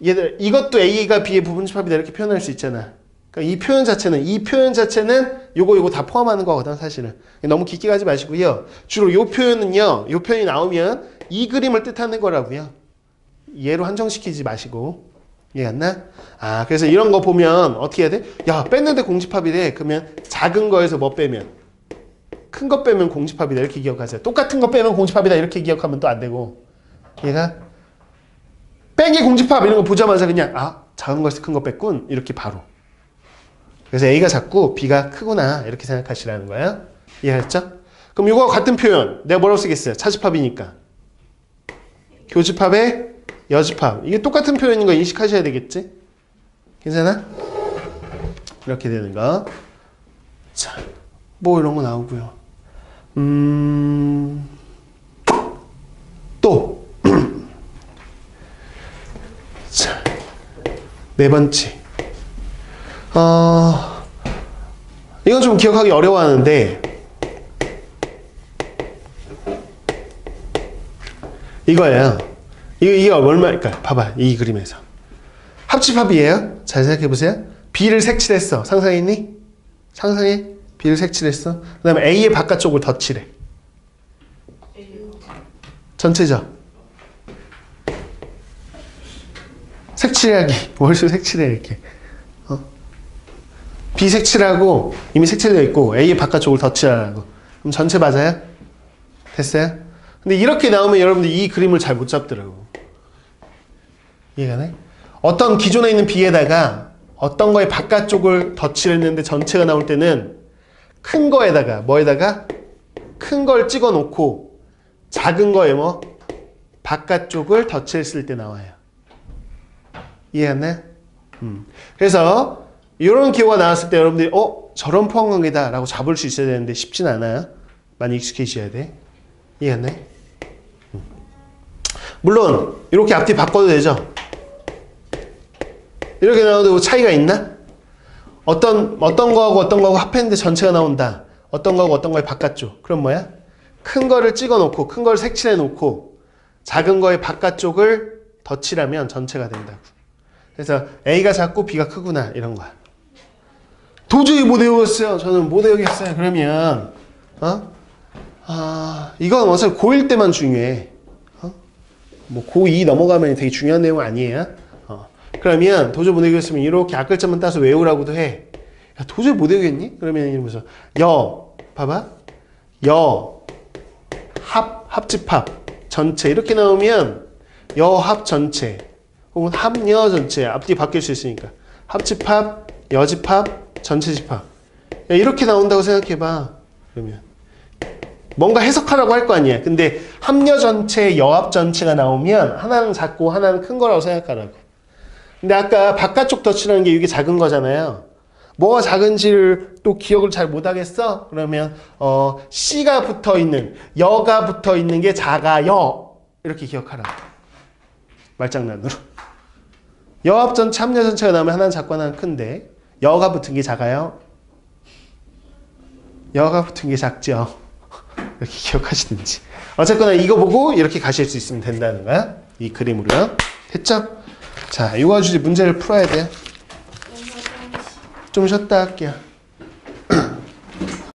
얘들 이것도 A가 B의 부분집합이다. 이렇게 표현할 수 있잖아. 그러니까 이 표현 자체는 요거 다 포함하는 거거든, 사실은. 너무 깊게 가지 마시고요. 주로 요 표현은요. 요 표현이 나오면 이 그림을 뜻하는 거라고요. 얘로 한정시키지 마시고. 이해갔나? 그래서 이런 거 보면 어떻게 해야 돼? 야, 뺐는데 공집합이래. 그러면 작은 거에서 뭐 빼면? 큰 거 빼면 공집합이다. 이렇게 기억하세요. 똑같은 거 빼면 공집합이다. 이렇게 기억하면 또 안 되고. 얘가 뺀 게 공집합 이런 거 보자마자 그냥 작은 거에서 큰 거 뺐군. 이렇게 바로. 그래서 A가 작고 B가 크구나. 이렇게 생각하시라는 거야. 이해했죠? 그럼 이거와 같은 표현. 내가 뭐라고 쓰겠어요? 차집합이니까. 교집합의 여집합. 이게 똑같은 표현인 거 인식하셔야 되겠지? 괜찮아? 이렇게 되는 거. 자, 뭐 이런 거 나오고요. 또. 자, 네 번째. 이건 좀 기억하기 어려워하는데 이거예요. 이게 얼마일까? 봐봐, 이 그림에서 합집합이에요. 잘 생각해보세요. B를 색칠했어. 상상했니? 상상해? B를 색칠했어. 그 다음에 A의 바깥쪽을 덧칠해. 전체죠. 색칠하기. 머릿속에 색칠해 이렇게. B 색칠하고 이미 색칠되어 있고 A의 바깥쪽을 덧칠하라고. 그럼 전체 맞아요? 됐어요? 근데 이렇게 나오면 여러분들 이 그림을 잘 못 잡더라고. 이해가네? 어떤 기존에 있는 B에다가 어떤 거에 바깥쪽을 덧칠을 했는데 전체가 나올 때는 큰 거에다가 뭐에다가 큰 걸 찍어 놓고 작은 거에 뭐 바깥쪽을 덧칠했을 때 나와요. 이해했네? 그래서 이런 기호가 나왔을 때 여러분들이 저런 포함관계다 라고 잡을 수 있어야 되는데 쉽진 않아요. 많이 익숙해지셔야 돼. 이해했네? 물론 이렇게 앞뒤 바꿔도 되죠. 이렇게 나오도 차이가 있나? 어떤 거하고 합했는데 전체가 나온다. 어떤 거하고 어떤 거의 바깥쪽. 그럼 뭐야? 큰 거를 찍어 놓고 큰 걸 색칠해 놓고 작은 거의 바깥쪽을 덧칠하면 전체가 된다고. 그래서 A가 작고 B가 크구나 이런 거야. 도저히 못 외웠어요. 저는 못 외우겠어요. 그러면 이건 어차피 고1 때만 중요해. 뭐 고2 넘어가면 되게 중요한 내용 아니에요. 그러면 도저히 못 외우겠으면 이렇게 앞글자만 따서 외우라고도 해. 야, 도저히 못 외우겠니? 그러면 이러면서 봐봐. 합집합 전체 이렇게 나오면 여합 전체 혹은 합여 전체 앞뒤 바뀔 수 있으니까 합집합, 여집합, 전체 집합 이렇게 나온다고 생각해봐. 그러면 뭔가 해석하라고 할 거 아니야. 근데 합여 전체, 여합 전체가 나오면 하나는 작고 하나는 큰 거라고 생각하라고. 근데 아까 바깥쪽 덧칠하는 게 이게 작은 거잖아요. 뭐가 작은지를 또 기억을 잘 못하겠어? 그러면 C가 붙어있는, 여가 붙어있는 게 작아요. 이렇게 기억하라고. 말장난으로. 여합 전체, 합여 전체가 나오면 하나는 작고 하나는 큰데 여가 붙은 게 작아요. 여가 붙은 게 작죠. 이렇게 기억하시든지. 어쨌거나 이거 보고 이렇게 가실 수 있으면 된다는 거야. 이 그림으로요. 됐죠? 자, 이거 가지고 문제를 풀어야 돼. 좀 쉬었다 할게요.